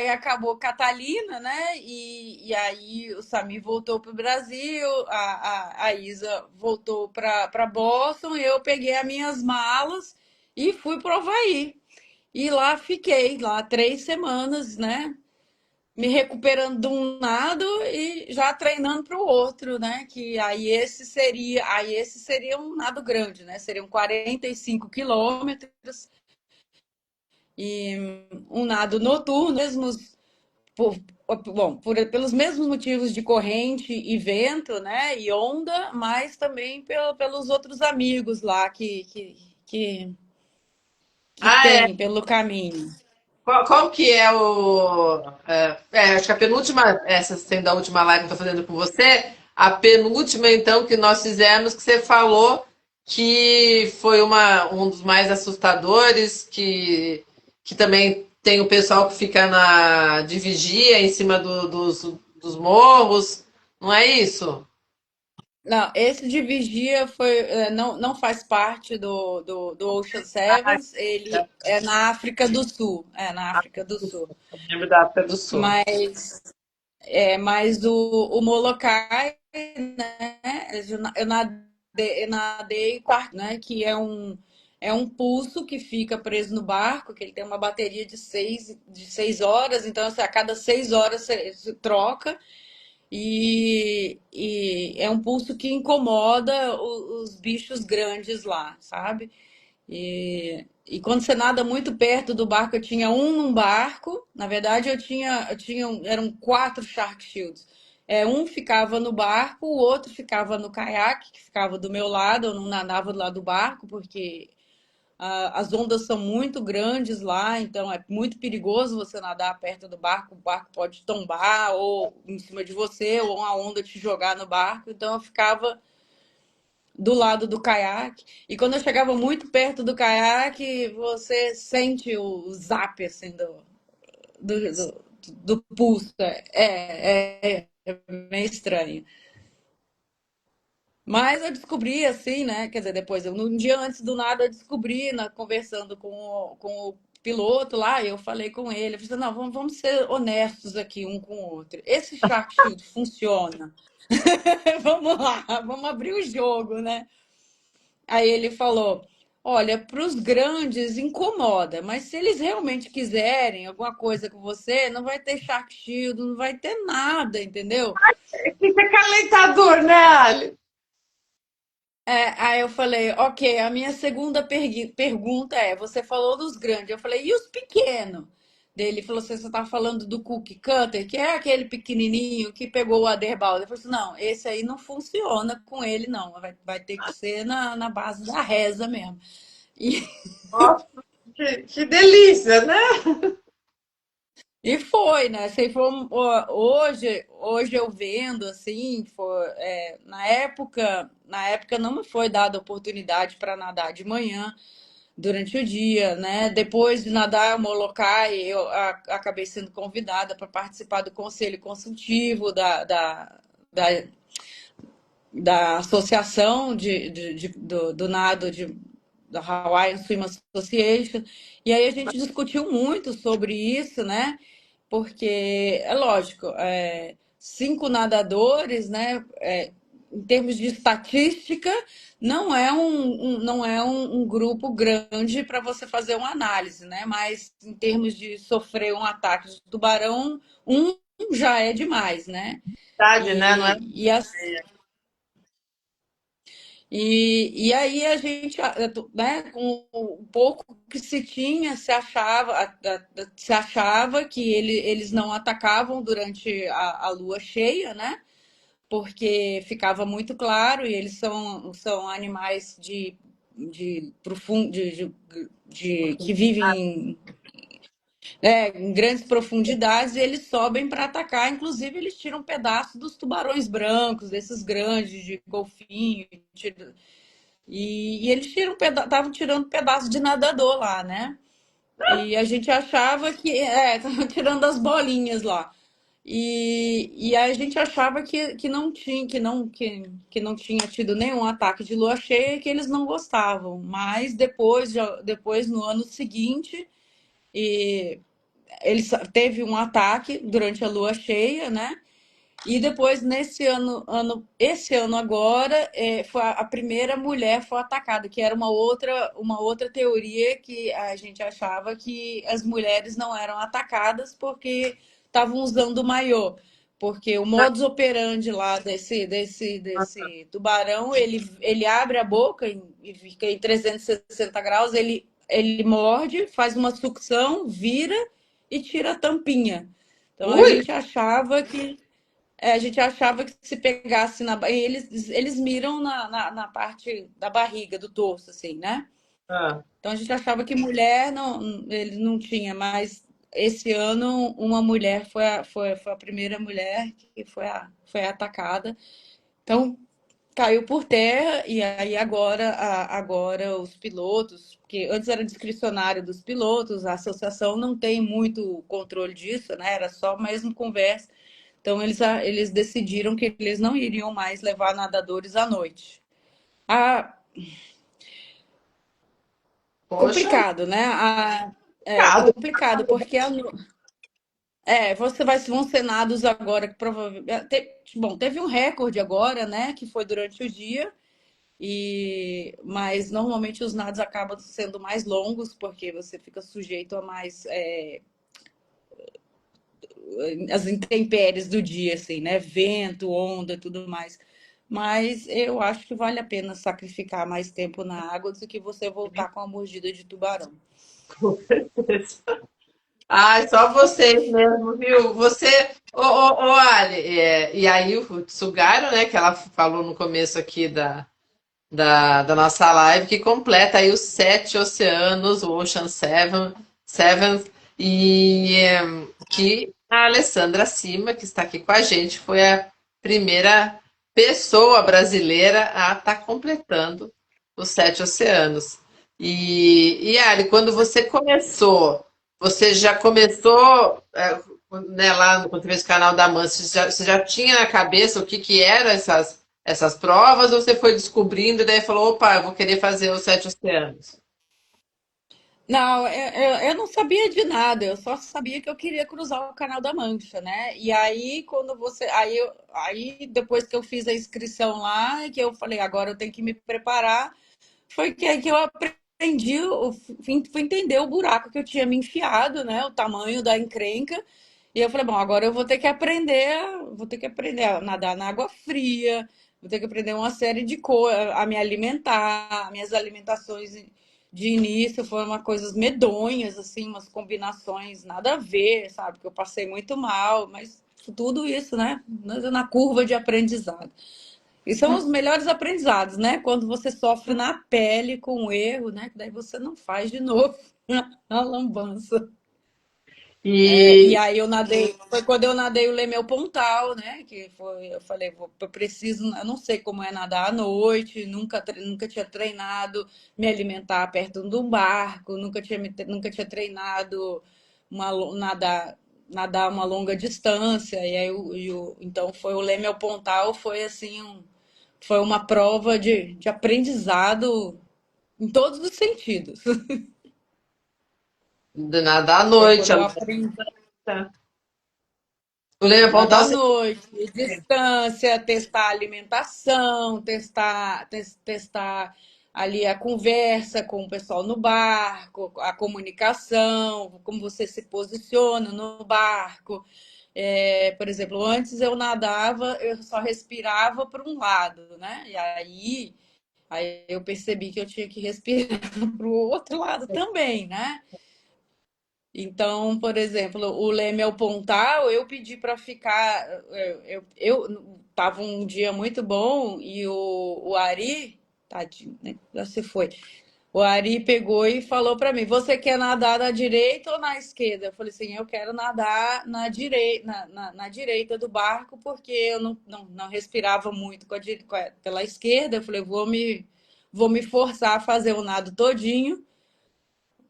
acabou Catalina, né? E aí o Samir voltou para o Brasil, a Isa voltou para Boston, eu peguei as minhas malas e fui para o Havaí. E lá fiquei, lá 3 semanas, né? Me recuperando de um lado e já treinando para o outro, né? Que aí esse seria um nado grande, né? Seriam 45 quilômetros e um nado noturno, por, bom, pelos mesmos motivos de corrente e vento, né, e onda, mas também pelos outros amigos lá que Ah, é. tem pelo caminho. Qual que é o. Acho que a penúltima, essa sendo a última live que eu estou fazendo com você, a penúltima, então, que nós fizemos, que você falou que foi um dos mais assustadores, que também tem o pessoal que fica de vigia em cima dos morros, não é isso? Não, esse de vigia não faz parte do Ocean Ah, Sevens, ele é na África do Sul, na África do Sul. eu lembro da África do Sul. Mas o Molokai, né? Eu nadei quarto, né? Que é um pulso que fica preso no barco, que ele tem uma bateria de 6 horas, então assim, a cada 6 horas você troca. e é um pulso que incomoda os bichos grandes lá, sabe? E quando você nada muito perto do barco, eu tinha um num barco. Na verdade, eram quatro Shark Shields. Um ficava no barco, o outro ficava no caiaque, que ficava do meu lado. Eu não nadava do lado do barco, porque as ondas são muito grandes lá, então é muito perigoso você nadar perto do barco. O barco pode tombar ou em cima de você, ou uma onda te jogar no barco. Então eu ficava do lado do caiaque. E quando eu chegava muito perto do caiaque, você sente o zap assim do, do, do pulso. É meio estranho. Mas eu descobri assim, né? Quer dizer, depois, um dia antes do nada, eu descobri, conversando com o piloto lá, eu falei com ele, eu falei, assim, não, vamos ser honestos aqui um com o outro. Esse Shark Shield funciona? Vamos lá, vamos abrir o jogo, né? Aí ele falou: Olha, para os grandes incomoda, mas se eles realmente quiserem alguma coisa com você, não vai ter Shark Shield, não vai ter nada, entendeu? Fica acalentador, né, Ali? Aí eu falei: Ok, a minha segunda pergunta é: Você falou dos grandes. Eu falei: E os pequenos? Daí ele falou assim: Você está falando do cookie cutter, que é aquele pequenininho que pegou o Aderbal. Ele falou assim: Não, esse aí não funciona com ele, não. Vai ter que ser na base da reza mesmo. E, Nossa, que delícia, né? e foi, né? Assim, hoje eu vendo assim, na época não me foi dada oportunidade para nadar de manhã durante o dia, né? Depois de nadar Molokai, eu acabei sendo convidada para participar do conselho consultivo da, da associação do nado da Hawaiian Swim Association. E aí a gente discutiu muito sobre isso, né? Porque é lógico, cinco nadadores, né? Em termos de estatística, não é um grupo grande para você fazer uma análise, né? Mas em termos de sofrer um ataque de tubarão, um já é demais, né? Verdade, né? Não é? E aí a gente, né, com o pouco que se tinha, se achava que eles não atacavam durante a lua cheia, né? Porque ficava muito claro e eles são animais de profundo, que vivem em grandes profundidades e eles sobem para atacar. Inclusive, eles tiram um pedaço dos tubarões brancos, desses grandes de golfinho, e eles estavam tirando pedaço de nadador lá, né? E a gente achava que. Estavam tirando as bolinhas lá. E a gente achava que não tinha, que não tinha tido nenhum ataque de lua cheia e que eles não gostavam. Mas depois no ano seguinte, e eles teve um ataque durante a lua cheia, né? E depois, esse ano agora, foi a primeira mulher foi atacada, que era uma outra teoria que a gente achava que as mulheres não eram atacadas porque estavam usando maiô. Porque o modus operandi lá desse tubarão, ele abre a boca e fica em 360 graus, ele morde, faz uma sucção, vira e tira a tampinha. Então Ui! a gente achava que se pegasse eles miram na parte da barriga, do torso, assim, né? Ah, Então a gente achava que mulher não, ele não tinha, mas esse ano uma mulher foi a primeira mulher que foi atacada. Então caiu por terra e aí agora os pilotos, porque antes era discricionário dos pilotos, a associação não tem muito controle disso, né? Era só mesmo conversa. Então eles decidiram que eles não iriam mais levar nadadores à noite. Ah, poxa, complicado, né? É complicado. complicado porque vão ser nados agora que provavelmente bom, teve um recorde agora, né? Que foi durante o dia. Mas normalmente os nados acabam sendo mais longos porque você fica sujeito a mais as intempéries do dia, assim, né? Vento, onda, tudo mais. Mas eu acho que vale a pena sacrificar mais tempo na água do que você voltar com a mordida de tubarão. Com certeza. Ai, só vocês mesmo, viu? Você, ô, Ali, e aí o Tsugaru, né, que ela falou no começo aqui da nossa live, que completa aí os 7 oceanos, o Ocean Seven, e que a Alessandra Cima, que está aqui com a gente, foi a primeira pessoa brasileira a estar completando os 7 oceanos. E Ali, quando você começou, você já começou, né, lá quando fez o canal da Mansa, você já tinha na cabeça o que que eram essas provas, ou você foi descobrindo e daí falou, opa, eu vou querer fazer os 7 oceanos? Não, eu não sabia de nada, eu só sabia que eu queria cruzar o Canal da Mancha, né? E aí, quando você. Aí, depois que eu fiz a inscrição lá, que eu falei, agora eu tenho que me preparar. Foi que aí que eu aprendi, fui entender o buraco que eu tinha me enfiado, né? O tamanho da encrenca. E eu falei, bom, agora eu vou ter que aprender a nadar na água fria, vou ter que aprender uma série de coisas, a me alimentar. Minhas alimentações de início foram umas coisas medonhas, assim, umas combinações nada a ver, sabe? Que eu passei muito mal, mas tudo isso, né? Na curva de aprendizado. E são os melhores aprendizados, né? Quando você sofre na pele com o erro, né? Que daí você não faz de novo a lambança. E E aí eu nadei, foi quando eu nadei o Lemel Pontal, né? Que foi, eu falei, eu preciso, eu não sei como é nadar à noite, nunca tinha treinado me alimentar perto de um barco, nunca tinha treinado nadar uma longa distância. E aí então foi o Lemel Pontal, foi assim, foi uma prova de aprendizado em todos os sentidos. de nadar à Foi noite, quando eu aprendi. o Leme Nada Apontar, à você... noite, distância, testar a alimentação, testar ali a conversa com o pessoal no barco, a comunicação, como você se posiciona no barco. Por exemplo, antes eu nadava, eu só respirava para um lado, né? E aí eu percebi que eu tinha que respirar para o outro lado também, né? Então, por exemplo, o Leme ao Pontal, eu pedi para ficar. Eu tava um dia muito bom e o Ari, tadinho, né? Já se foi. O Ari pegou e falou para mim: Você quer nadar na direita ou na esquerda? Eu falei assim: Eu quero nadar na direita do barco, porque eu não respirava muito pela esquerda. Eu falei: vou me forçar a fazer o nado todinho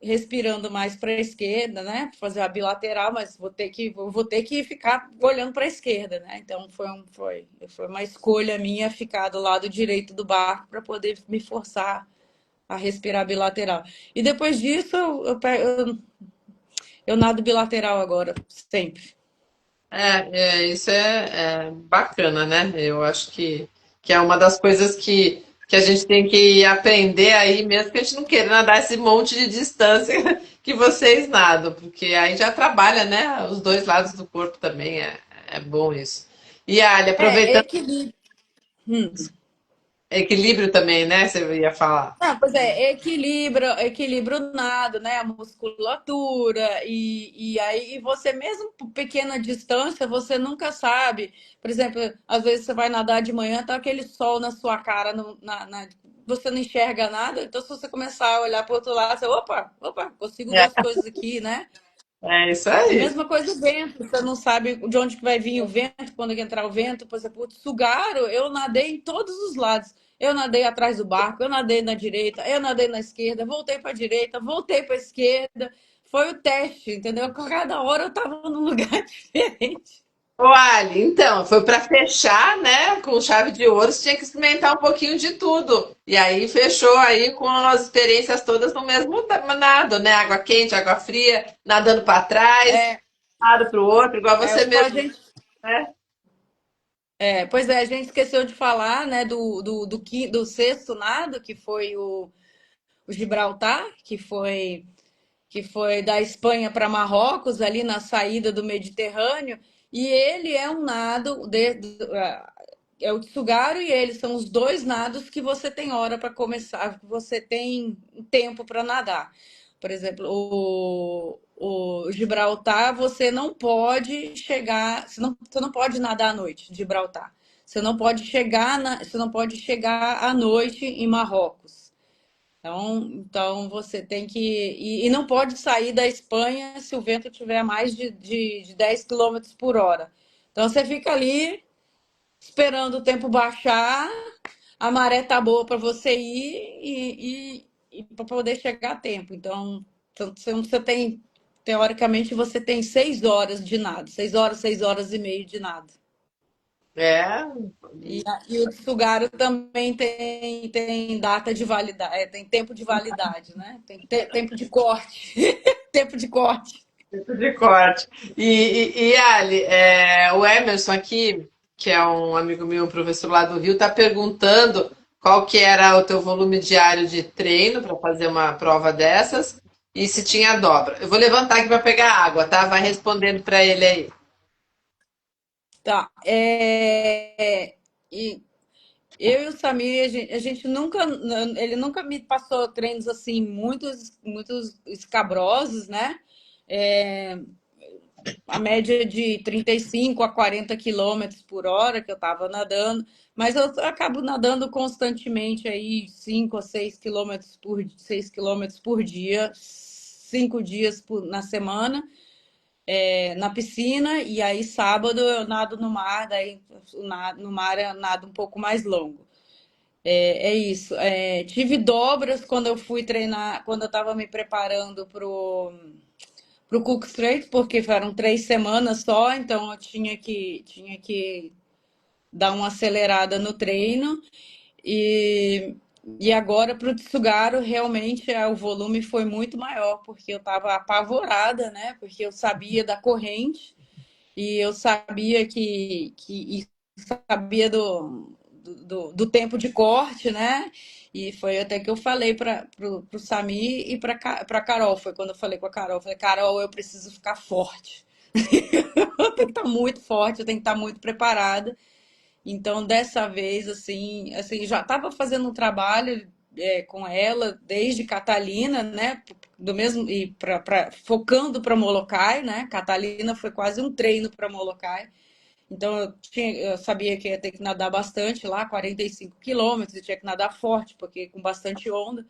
respirando mais para a esquerda, né? Fazer a bilateral, mas vou ter que ficar olhando para a esquerda, né? Então foi uma escolha minha ficar do lado direito do barco para poder me forçar a respirar bilateral. E depois disso eu nado bilateral agora, sempre. Isso é bacana, né? Eu acho que é uma das coisas que a gente tem que aprender aí, mesmo que a gente não queira nadar esse monte de distância que vocês nadam, porque aí já trabalha, né? Os dois lados do corpo também, é bom isso. E Ali, É aproveitando equilíbrio. Hum. equilíbrio também, né? Você ia falar. Ah, pois é, equilibra o nado, né? A musculatura, e aí você mesmo por pequena distância, você nunca sabe. Por exemplo, às vezes você vai nadar de manhã, tá aquele sol na sua cara, você não enxerga nada, então se você começar a olhar para o outro lado, você, opa, consigo ver as É, coisas aqui, né? é isso A aí. mesma coisa o vento, você não sabe de onde que vai vir o vento, quando que entrar o vento. Por exemplo, o Tsugaru, eu nadei em todos os lados. Eu nadei atrás do barco, eu nadei na direita, eu nadei na esquerda, voltei para a direita, voltei para a esquerda. Foi o teste, entendeu? Cada hora eu estava num lugar diferente. Ô, Ali, então, foi para fechar, né? Com chave de ouro, você tinha que experimentar um pouquinho de tudo. E aí fechou aí com as experiências todas no mesmo nado, né? Água quente, água fria, nadando para trás, É, lado para o outro, igual você a mesmo, gente, né? pois é, a gente esqueceu de falar, né, do sexto nado, que foi o Gibraltar, que foi que foi da Espanha para Marrocos, ali na saída do Mediterrâneo, e ele é um nado é o Tsugaru e ele são os dois nados que você tem hora para começar, que você tem tempo para nadar. Por exemplo, o Gibraltar, você não pode chegar, você não pode nadar à noite, em Gibraltar. Você não pode chegar à noite em Marrocos. Então você tem que. E não pode sair da Espanha se o vento tiver mais de 10 quilômetros por hora. Então você fica ali esperando o tempo baixar, a maré tá boa para você ir e para poder chegar a tempo. Então você tem, teoricamente, você tem 6 horas de nado, 6 horas, 6 horas e meia de nado. É, E o Tsugaru também tem data de validade, tem tempo de validade, né? Tem tempo de corte. Tempo de corte. tipo de corte. E Ali, o Emerson aqui, que é um amigo meu, um professor lá do Rio, está perguntando qual que era o teu volume diário de treino para fazer uma prova dessas e se tinha dobra. Eu vou levantar aqui para pegar água, tá? Vai respondendo para ele aí. Tá. E eu e o Samir, a gente nunca, ele nunca me passou treinos assim muitos escabrosos, né? É, a média de 35 a 40 quilômetros por hora que eu estava nadando, mas eu acabo nadando constantemente aí 5 a 6 quilômetros por dia, 5 dias na semana, na piscina, e aí sábado eu nado no mar, daí no mar eu nado um pouco mais longo. É isso. Tive dobras quando eu fui treinar, quando eu estava me preparando pro Cook Strait, porque foram 3 semanas só, então eu tinha que dar uma acelerada no treino. E, e agora para o Tsugaru, realmente o volume foi muito maior, porque eu estava apavorada, né? Porque eu sabia da corrente e eu sabia e sabia do tempo de corte, né? E foi até que eu falei para o Sami e para Carol. Foi quando eu falei com a Carol. Eu falei, Carol, eu preciso ficar forte. Eu tenho que estar muito forte, eu tenho que estar muito preparada. Então, dessa vez, assim já estava fazendo um trabalho com ela desde Catalina, né? Do mesmo e focando para Molokai, né? Catalina foi quase um treino para Molokai. Então eu sabia que ia ter que nadar bastante lá, 45 quilômetros, e tinha que nadar forte, porque com bastante onda.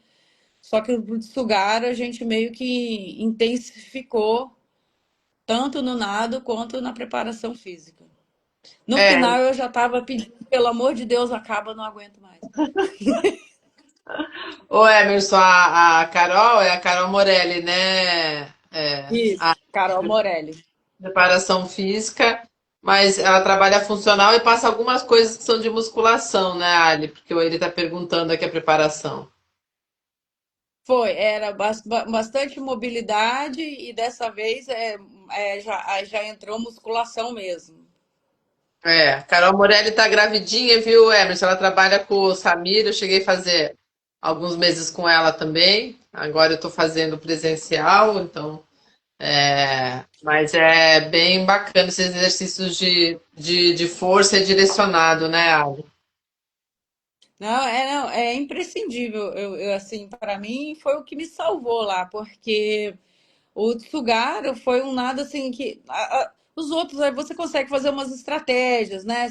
Só que o Tsugara a gente meio que intensificou tanto no nado quanto na preparação física. No É, final eu já estava pedindo, pelo amor de Deus, acaba, não aguento mais. ô Emerson, a Carol é a Carol Morelli, né? A Isso, Carol Morelli. preparação física, mas ela trabalha funcional e passa algumas coisas que são de musculação, né, Ali? Porque ele está perguntando aqui a preparação. Era bastante mobilidade e dessa vez já entrou musculação mesmo. Carol Morelli tá gravidinha, viu, Emerson? Ela trabalha com o Samir, eu cheguei a fazer alguns meses com ela também. Agora eu tô fazendo presencial, então. Mas é bem bacana esses exercícios de força e direcionado, né, Ali? Não, é imprescindível. Assim, para mim foi o que me salvou lá, porque o Tsugaru foi um nada assim que. Os outros aí você consegue fazer umas estratégias, né?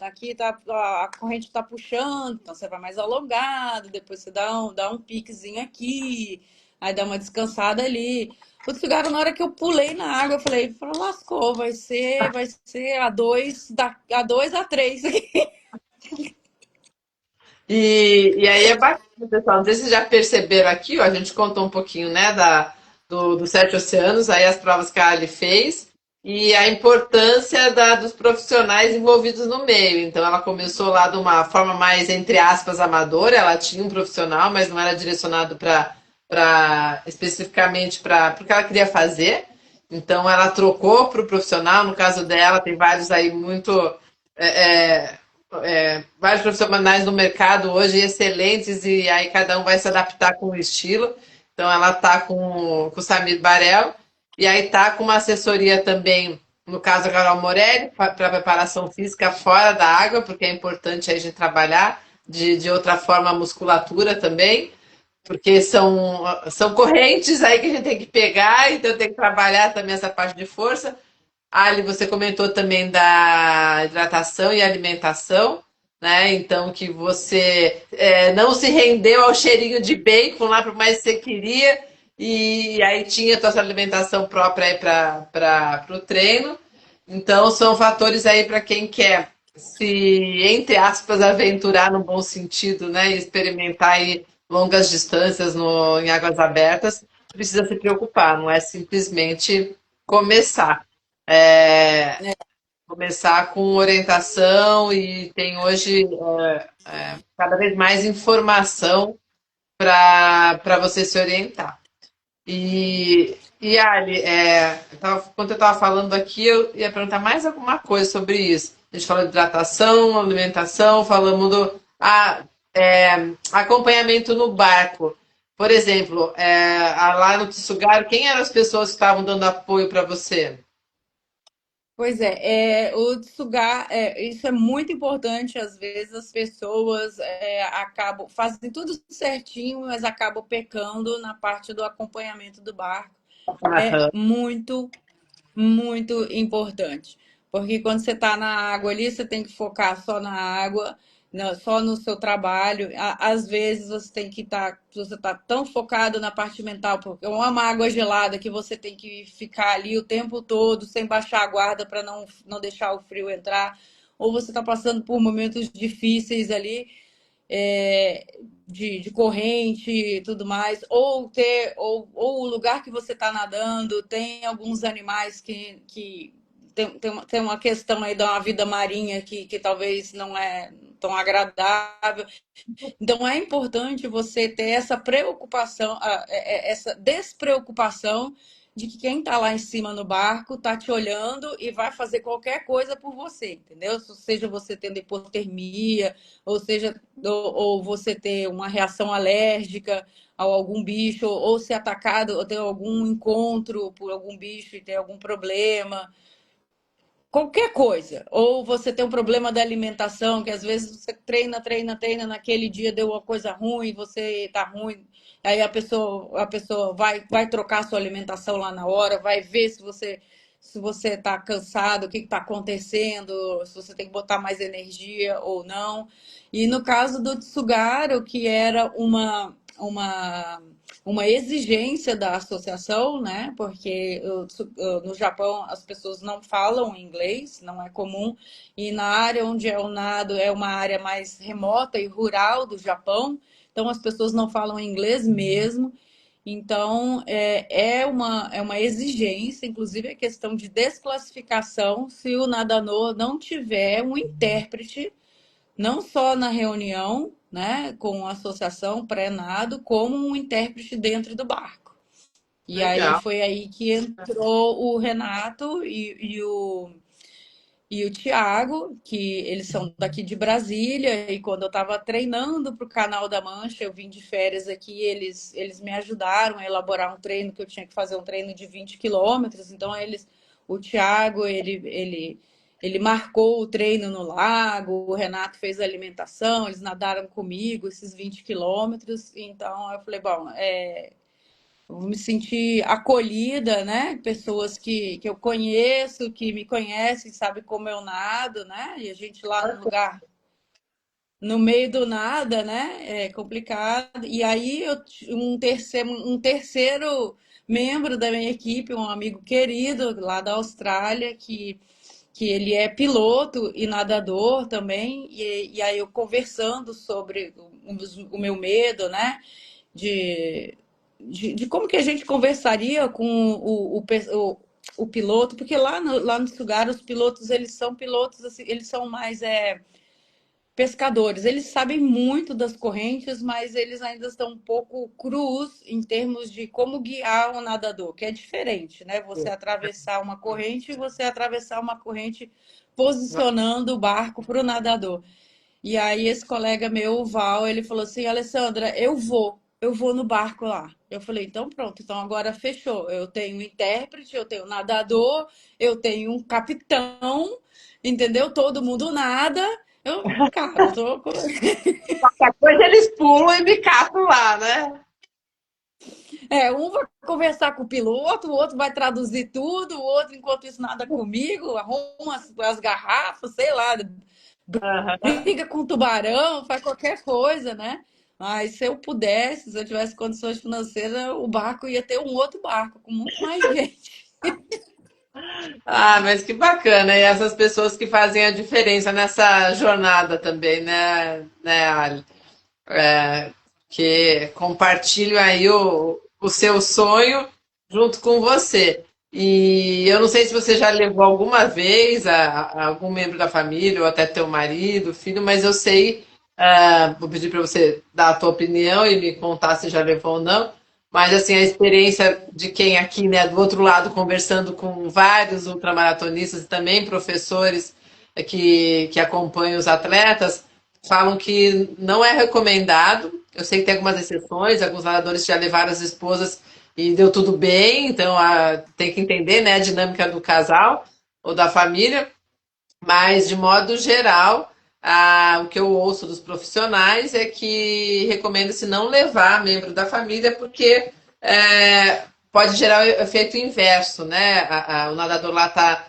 Aqui tá, a corrente tá puxando, então você vai mais alongado, depois você dá um piquezinho aqui, aí dá uma descansada ali. O Tsugaru, na hora que eu pulei na água, eu falei, lascou, vai ser a 2 a 3 aqui. E aí é bacana, pessoal. Não sei se vocês já perceberam aqui, ó, a gente contou um pouquinho, né, dos sete oceanos, aí as provas que a Ali fez, e a importância dos profissionais envolvidos no meio. Então, ela começou lá de uma forma mais, entre aspas, amadora, ela tinha um profissional, mas não era direcionado especificamente para o que ela queria fazer. Então, ela trocou para o profissional, no caso dela, tem vários aí muito. é, é, vários profissionais no mercado hoje excelentes e aí cada um vai se adaptar com o estilo. Então ela tá com o Samir Barel e aí tá com uma assessoria também, no caso a Carol Morelli, para preparação física fora da água, porque é importante aí a gente trabalhar de outra forma a musculatura também, porque são correntes aí que a gente tem que pegar, então tem que trabalhar também essa parte de força. Ali, você comentou também da hidratação e alimentação, né? Então, que você não se rendeu ao cheirinho de bacon lá, por mais que você queria, e aí tinha a sua alimentação própria aí para o treino. Então, são fatores aí para quem quer se, entre aspas, aventurar no bom sentido, né? E experimentar aí longas distâncias em águas abertas, precisa se preocupar, não é simplesmente começar. É, começar com orientação e tem hoje cada vez mais informação para você se orientar. Ali, quando eu estava falando aqui, eu ia perguntar mais alguma coisa sobre isso. A gente falou de hidratação, alimentação, falamos do acompanhamento no barco. Por exemplo, lá no Tsugaru, quem eram as pessoas que estavam dando apoio para você? Pois o sugar, isso é muito importante. Às vezes as pessoas acabam, fazem tudo certinho, mas acabam pecando na parte do acompanhamento do barco. É Aham. muito importante. Porque quando você está na água ali, você tem que focar só na água, só no seu trabalho. Às vezes você tem que estar, você está tão focado na parte mental, porque é uma água gelada que você tem que ficar ali o tempo todo sem baixar a guarda para não deixar o frio entrar. Ou você está passando por momentos difíceis ali de corrente e tudo mais, ou o lugar que você está nadando, tem alguns animais que tem uma questão aí da vida marinha que talvez não é tão agradável. Então é importante você ter essa preocupação, essa despreocupação de que quem está lá em cima no barco está te olhando e vai fazer qualquer coisa por você, entendeu? Seja você tendo hipotermia, ou seja, ou você ter uma reação alérgica a algum bicho, ou ser atacado, ou ter algum encontro por algum bicho e ter algum problema. Qualquer coisa. Ou você tem um problema da alimentação, que às vezes você treina, naquele dia deu uma coisa ruim, você tá ruim, aí a pessoa vai trocar sua alimentação lá na hora, vai ver se você está cansado, o que está acontecendo, se você tem que botar mais energia ou não. E no caso do Tsugaro, que era uma exigência da associação, né? Porque no Japão as pessoas não falam inglês, não é comum, e na área onde é o nado é uma área mais remota e rural do Japão, então as pessoas não falam inglês mesmo. Então, é uma exigência, inclusive a questão de desclassificação, se o nadador não tiver um intérprete não só na reunião, né, com a associação pré-nado, como um intérprete dentro do barco. E aí Legal. foi aí que entrou o Renato e o Tiago, que eles são daqui de Brasília, e quando eu estava treinando para o Canal da Mancha, eu vim de férias aqui, eles me ajudaram a elaborar um treino, que eu tinha que fazer um treino de 20 quilômetros, então o Tiago, ele marcou o treino no lago, o Renato fez a alimentação, eles nadaram comigo esses 20 quilômetros, então eu falei, bom, eu me senti acolhida, né? Pessoas que eu conheço, que me conhecem, sabem como eu nado, né? E a gente lá no lugar, no meio do nada, né? É complicado. E aí um terceiro membro da minha equipe, um amigo querido lá da Austrália, que ele é piloto e nadador também, e aí eu conversando sobre o meu medo, né? De, de como que a gente conversaria com o piloto, porque lá no Sugar os pilotos, eles são pilotos, assim, eles são mais pescadores. Eles sabem muito das correntes, mas eles ainda estão um pouco crus em termos de como guiar um nadador, que é diferente, né? Você atravessar uma corrente e você atravessar uma corrente posicionando o barco para o nadador. E aí esse colega meu, o Val, ele falou assim, Alessandra, eu vou. eu vou no barco lá. Eu falei, então pronto, então agora fechou. Eu tenho um intérprete, eu tenho um nadador, eu tenho um capitão, entendeu? Todo mundo nada. Cara, eu tô. Qualquer coisa eles pulam e me catam lá, né? É, um vai conversar com o piloto, o outro vai traduzir tudo, o outro, enquanto isso, nada comigo, arruma as garrafas, sei lá, Aham. briga com o tubarão, faz qualquer coisa, né? Mas se eu pudesse, se eu tivesse condições financeiras, o barco ia ter um outro barco com muito mais gente. Ah, mas que bacana. E essas pessoas que fazem a diferença nessa jornada também, né, Ali? É, que compartilham aí o seu sonho junto com você. E eu não sei se você já levou alguma vez a algum membro da família, ou até teu marido, filho, mas eu sei, vou pedir para você dar a tua opinião e me contar se já levou ou não. Mas assim, a experiência de quem aqui, né, do outro lado, conversando com vários ultramaratonistas e também professores que acompanham os atletas, falam que não é recomendado. Eu sei que tem algumas exceções, alguns nadadores já levaram as esposas e deu tudo bem, então tem que entender, né, a dinâmica do casal ou da família, mas de modo geral, o que eu ouço dos profissionais é que recomenda-se não levar membro da família, porque pode gerar o efeito inverso, né? O nadador lá está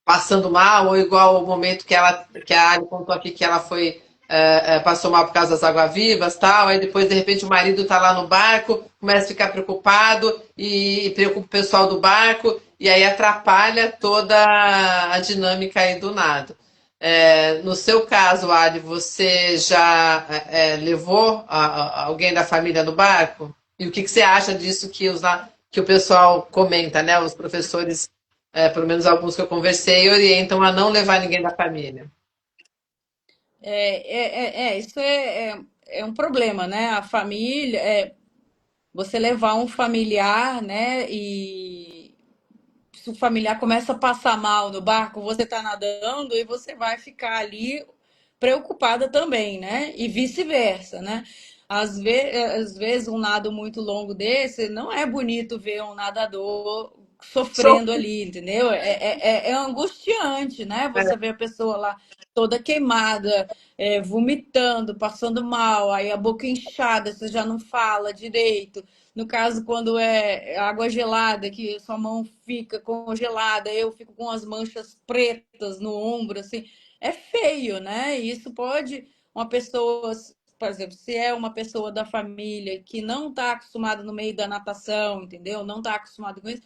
passando mal, ou igual o momento que a Ali contou aqui que ela foi passou mal por causa das águas-vivas, tal, aí depois de repente o marido está lá no barco, começa a ficar preocupado e preocupa o pessoal do barco e aí atrapalha toda a dinâmica aí do nado. No seu caso, Ali, você já levou alguém da família no barco? E o que você acha disso que o pessoal comenta, né? Os professores pelo menos alguns que eu conversei, orientam a não levar ninguém da família. Isso é um problema, né? A família, você levar um familiar, né? E se o familiar começa a passar mal no barco, você está nadando e você vai ficar ali preocupada também, né? E vice-versa, né? Às vezes, um nado muito longo desse, não é bonito ver um nadador sofrendo ali, entendeu? É angustiante, né? Você vê a pessoa lá toda queimada, vomitando, passando mal, aí a boca inchada, você já não fala direito. No caso, quando é água gelada, que sua mão fica congelada, eu fico com as manchas pretas no ombro, assim, é feio, né? E isso pode, uma pessoa, por exemplo, se é uma pessoa da família que não está acostumada no meio da natação, entendeu? Não está acostumado com isso,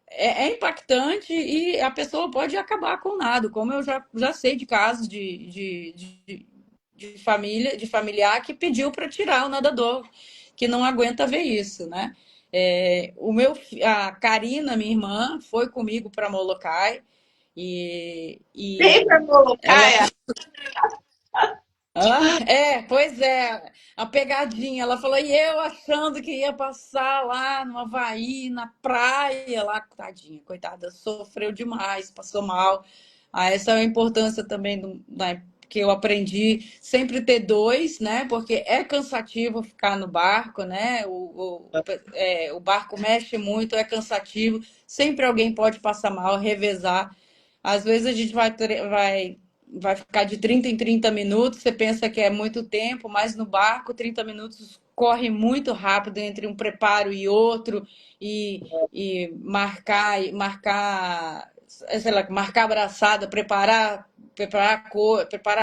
é impactante e a pessoa pode acabar com nada, como eu já sei de casos de família, de familiar que pediu para tirar o nadador, que não aguenta ver isso, né? A Karina, minha irmã, foi comigo para Molokai Vem e para ela Molocaia. pois é, a pegadinha. Ela falou, e eu achando que ia passar lá no Havaí, na praia, lá, tadinha, coitada, sofreu demais, passou mal. Essa é a importância também que eu aprendi, sempre ter dois, né? Porque é cansativo ficar no barco, né? O barco mexe muito, é cansativo, sempre alguém pode passar mal, revezar. Às vezes a gente vai ficar de 30 em 30 minutos, você pensa que é muito tempo, mas no barco 30 minutos corre muito rápido entre um preparo e outro, e marcar, sei lá, marcar abraçada, preparar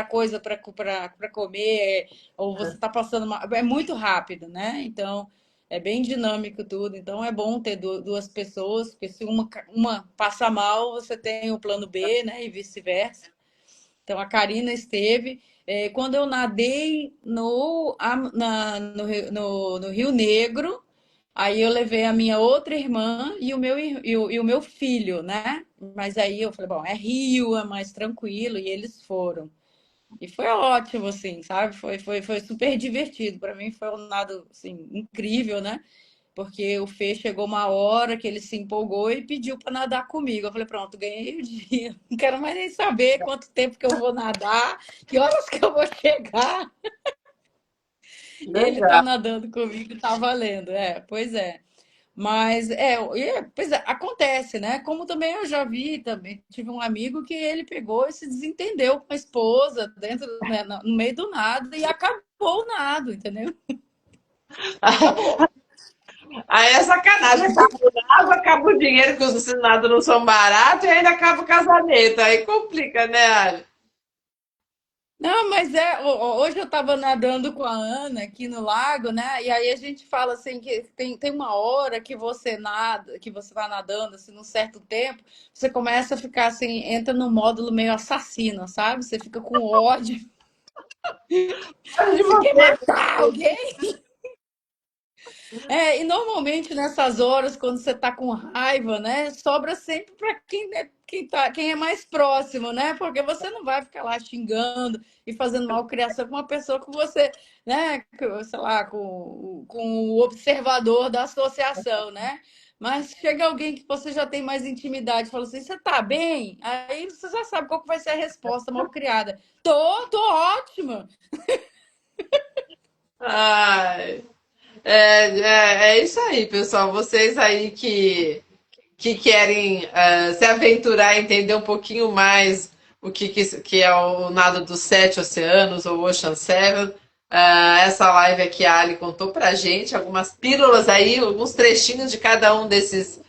coisa para comer, ou você está passando é muito rápido, né? Então é bem dinâmico tudo, então é bom ter duas pessoas, porque se uma passa mal, você tem o plano B, né? E vice-versa. Então, a Karina esteve. Quando eu nadei no Rio Negro, aí eu levei a minha outra irmã e o meu filho, né? Mas aí eu falei, bom, é Rio, é mais tranquilo, e eles foram. E foi ótimo, assim, sabe? Foi super divertido. Para mim foi um nado, assim, incrível, né? Porque o Fê chegou uma hora que ele se empolgou e pediu para nadar comigo. Eu falei, pronto, ganhei o dia. Não quero mais nem saber quanto tempo que eu vou nadar, que horas que eu vou chegar. Ele tá Legal. nadando comigo, tá valendo. É, pois é. Mas pois é, acontece, né? Como também eu já vi, também tive um amigo que ele pegou e se desentendeu com a esposa dentro, né, no meio do nada e acabou o nado, entendeu? Acabou. Aí é sacanagem, acaba o nado, acaba o dinheiro, que os ensinados não são baratos, e ainda acaba o casamento. Aí complica, né, Ali? Não, mas hoje eu estava nadando com a Ana aqui no lago, né? E aí a gente fala assim que tem uma hora que você nada, que você vai nadando assim num certo tempo, você começa a ficar assim, entra num módulo meio assassino, sabe? Você fica com ódio, Olha de você quer você. matar alguém. E normalmente nessas horas, quando você tá com raiva, né, sobra sempre para quem é mais próximo, né? Porque você não vai ficar lá xingando e fazendo malcriação com uma pessoa que você, né, sei lá, com o observador da associação, né? Mas chega alguém que você já tem mais intimidade, fala assim: você tá bem? Aí você já sabe qual que vai ser a resposta mal criada. Tô ótima. Ai, é isso aí, pessoal. Vocês aí que querem se aventurar, entender um pouquinho mais que é o nado dos sete oceanos, ou Ocean Seven. Essa live aqui a Ali contou pra gente algumas pílulas aí, alguns trechinhos de cada um desses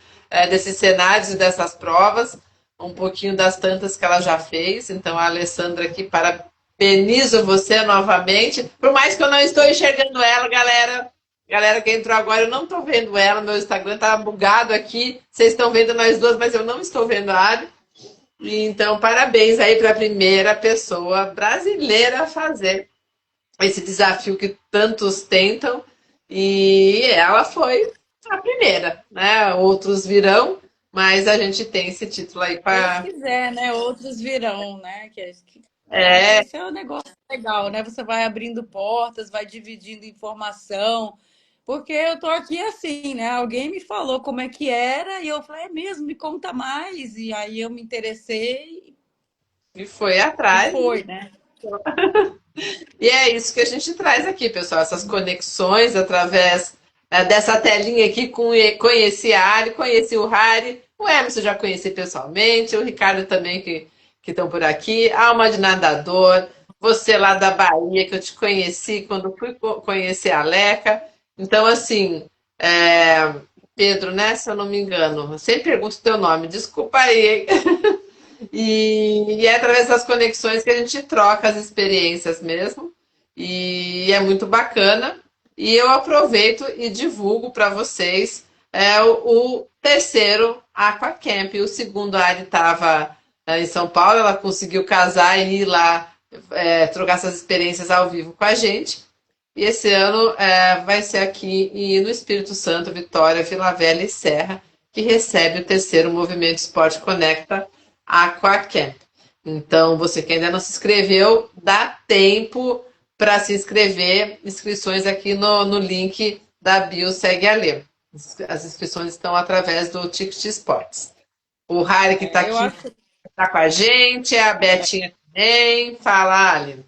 cenários e dessas provas, um pouquinho das tantas que ela já fez. Então, a Alessandra aqui, parabenizo você novamente. Por mais que eu não estou enxergando ela, galera, galera que entrou agora, eu não estou vendo ela, meu Instagram tá bugado aqui. Vocês estão vendo nós duas, mas eu não estou vendo a Ali. Então, parabéns aí para a primeira pessoa brasileira a fazer esse desafio que tantos tentam. E ela foi a primeira, né? Outros virão, mas a gente tem esse título aí Deus para. quiser, né? Outros virão, né? Que É, esse é um negócio legal, né? Você vai abrindo portas, vai dividindo informação. Porque eu tô aqui assim, né? Alguém me falou como é que era e eu falei, é mesmo, me conta mais. E aí eu me interessei e foi e atrás. foi, né? E é isso que a gente traz aqui, pessoal, essas conexões através dessa telinha aqui. Conheci a Ari, conheci o Harry, o Emerson já conheci pessoalmente, o Ricardo também que estão por aqui, a Alma de Nadador, você lá da Bahia, que eu te conheci quando fui conhecer a Leca. Então, assim, é, Pedro, né, se eu não me engano, eu sempre pergunto o teu nome, desculpa aí, hein? E é através das conexões que a gente troca as experiências mesmo. E é muito bacana. E eu aproveito e divulgo para vocês o terceiro Aquacamp. O segundo, a Ari estava em São Paulo, ela conseguiu casar e ir lá trocar essas experiências ao vivo com a gente. E esse ano vai ser aqui no Espírito Santo, Vitória, Vila Velha e Serra, que recebe o terceiro Movimento Esporte Conecta Aquacamp. Então, você que ainda não se inscreveu, dá tempo para se inscrever. Inscrições aqui no link da bio Segue a Lê. As inscrições estão através do Ticket Sports. O Harry que está Eu aqui acho. está com a gente, a Betinha também. Fala, Ali.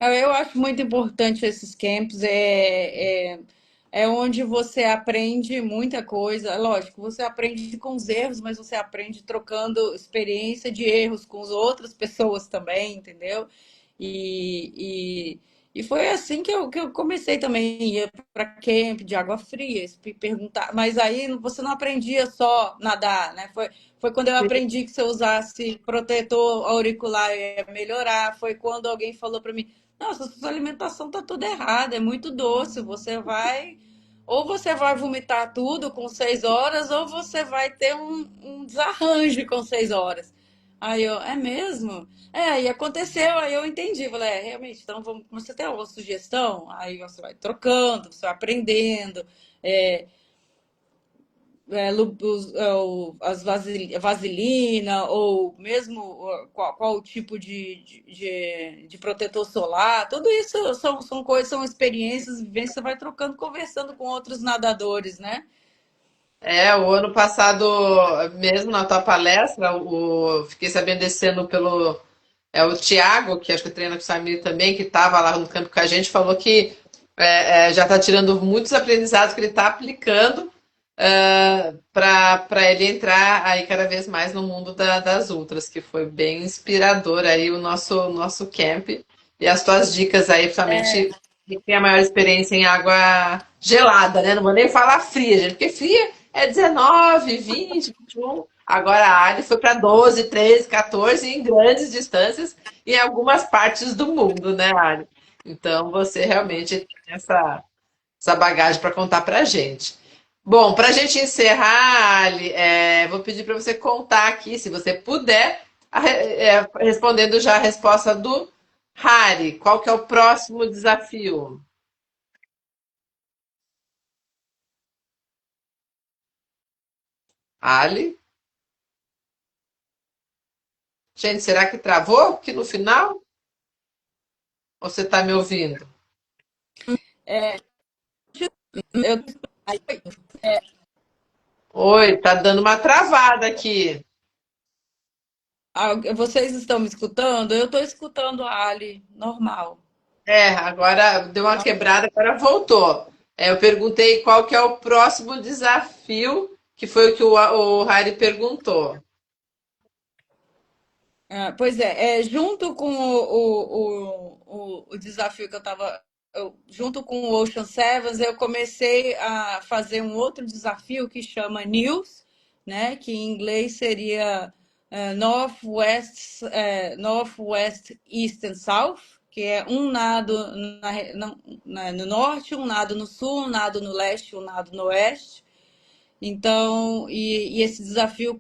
Eu acho muito importante esses camps, é onde você aprende muita coisa. Lógico, você aprende com os erros, mas você aprende trocando experiência de erros com as outras pessoas também, entendeu? E, e foi assim que eu comecei também, ia para camp de água fria, perguntar, mas aí você não aprendia só nadar, né? Foi quando eu aprendi que se eu usasse protetor auricular ia melhorar, foi quando alguém falou para mim: nossa, sua alimentação tá toda errada, é muito doce. Ou você vai vomitar tudo com 6 horas, ou você vai ter um desarranjo com 6 horas. Aí eu, é mesmo? E aconteceu, aí eu entendi. Falei, realmente, então você tem alguma sugestão? Aí você vai trocando, você vai aprendendo. É, vaselina, ou mesmo qual o tipo de protetor solar, tudo isso são coisas, são experiências, vivências, você vai trocando, conversando com outros nadadores, né? O ano passado, mesmo na tua palestra, fiquei sabendo desse ano pelo o Thiago, que acho que treina com o Samir também, que estava lá no campo com a gente, falou que Já está tirando muitos aprendizados que ele está aplicando para ele entrar aí cada vez mais no mundo das ultras, que foi bem inspirador aí o nosso camp. E as tuas dicas aí, principalmente quem tem a maior experiência em água gelada, né? Não vou nem falar fria, gente, porque fria é 19, 20, 21. Agora a área foi para 12, 13, 14 em grandes distâncias em algumas partes do mundo, né, Ali? Então você realmente tem essa bagagem para contar para a gente. Bom, para a gente encerrar, Ali, vou pedir para você contar aqui, se você puder, respondendo já a resposta do Harry. Qual que é o próximo desafio? Ali? Gente, será que travou aqui no final? Ou você está me ouvindo? É, eu, Oi, tá dando uma travada aqui. vocês estão me escutando? Eu estou escutando a Ali, normal. Agora deu uma quebrada, agora voltou. Eu perguntei qual que é o próximo desafio, que foi o que o Harry perguntou. Pois é, junto com o desafio que eu estava. Junto com o Ocean Sevens, eu comecei a fazer um outro desafio que chama News, né? Que em inglês seria Northwest, East and South, que é um nado no norte, um nado no sul, um nado no leste, um nado no oeste. Então, e esse desafio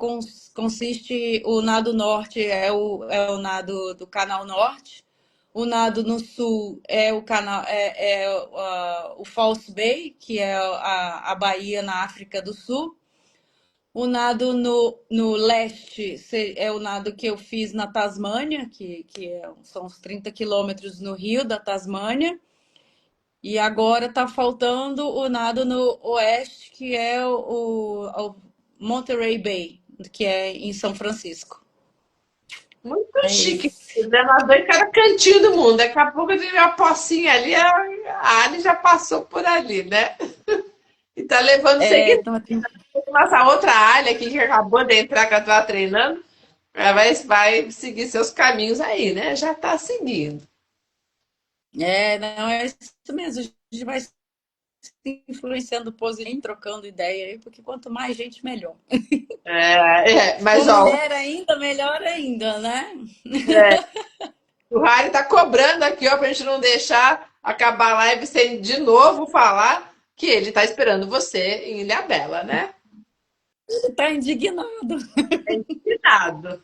consiste, o nado norte é o nado do Canal Norte, o nado no sul é o canal o False Bay, que é a baía na África do Sul. O nado no leste é o nado que eu fiz na Tasmânia, são uns 30 quilômetros no rio da Tasmânia. E agora está faltando o nado no oeste, que é o Monterey Bay, que é em São Francisco. Muito É chique. esse. Nadou em cada cantinho do mundo. Daqui a pouco tem uma pocinha ali, a Ali já passou por ali, né? E tá levando É, seguidores. então, Nossa outra alha aqui que acabou de entrar, que eu tava treinando, ela vai seguir seus caminhos aí, né? Já tá seguindo. não, é isso mesmo. A gente vai se influenciando positivo, trocando ideia aí, porque quanto mais gente, melhor. Se for Mas ó, mulher ainda, melhor ainda, né? é, o Harry tá cobrando aqui, ó, pra gente não deixar acabar a live sem de novo falar que ele tá esperando você em Ilhabela, né? Está indignado. Combinado.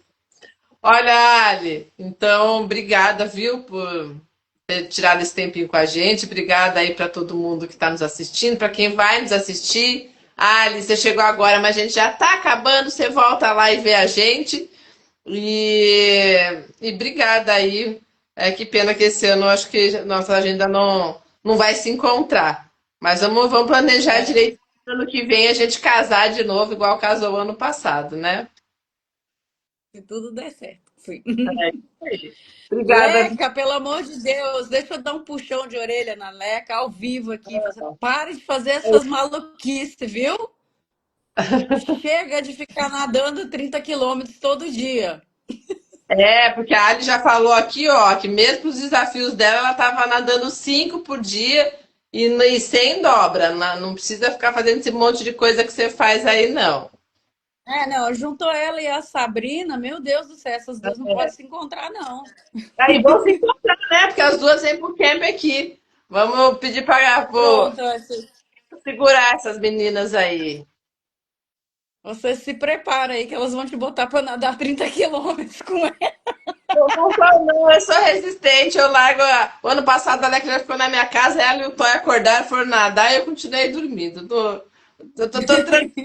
Olha, Ali, então, obrigada, viu, por ter tirado esse tempinho com a gente. Obrigada aí para todo mundo que está nos assistindo, para quem vai nos assistir. Ali, você chegou agora, mas a gente já está acabando. Você volta lá e vê a gente. E, e obrigada aí. Que pena que esse ano eu acho que nossa agenda não vai se encontrar. Mas vamos planejar É, direito. Ano que vem a gente casar de novo, igual casou ano passado, né? se tudo der certo. Sim. É isso aí. Obrigada. Leca, pelo amor de Deus, deixa eu dar um puxão de orelha na Leca ao vivo aqui. Você pare de fazer essas maluquices, viu? Chega de ficar nadando 30 quilômetros todo dia. Porque a Ali já falou aqui, ó, que mesmo os desafios dela, ela estava nadando 5 por dia e sem dobra. Não precisa ficar fazendo esse monte de coisa que você faz aí, não. Não, juntou ela e a Sabrina, meu Deus do céu, essas duas não podem se encontrar, não. Aí vão se encontrar, né? Porque as duas vêm pro camp aqui. Vamos pedir para vou Pronto, segurar essas meninas aí. você se prepara aí que elas vão te botar para nadar 30 quilômetros com ela. Não, eu sou resistente. Eu largo. O ano passado a Alex já ficou na minha casa, ela e o Toy acordaram, foram nadar e eu continuei dormindo. Tô tranquila.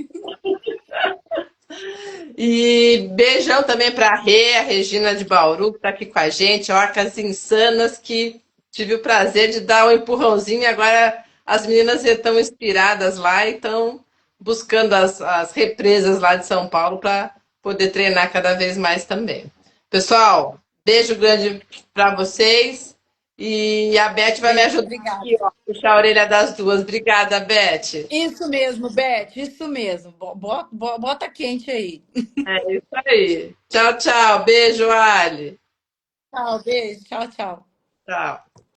E beijão também para a Regina de Bauru, que está aqui com a gente, Orcas Insanas, que tive o prazer de dar um empurrãozinho. E agora as meninas estão inspiradas lá e estão buscando as represas lá de São Paulo para poder treinar cada vez mais também. Pessoal, beijo grande para vocês E a Beth vai me Beijo, ajudar obrigada. aqui, ó, puxar a orelha das duas. Obrigada, Beth. Isso mesmo, Beth, isso mesmo. Bota quente aí. É isso aí. Tchau, tchau. Beijo, Ali. Tchau, beijo, tchau, tchau. Tchau.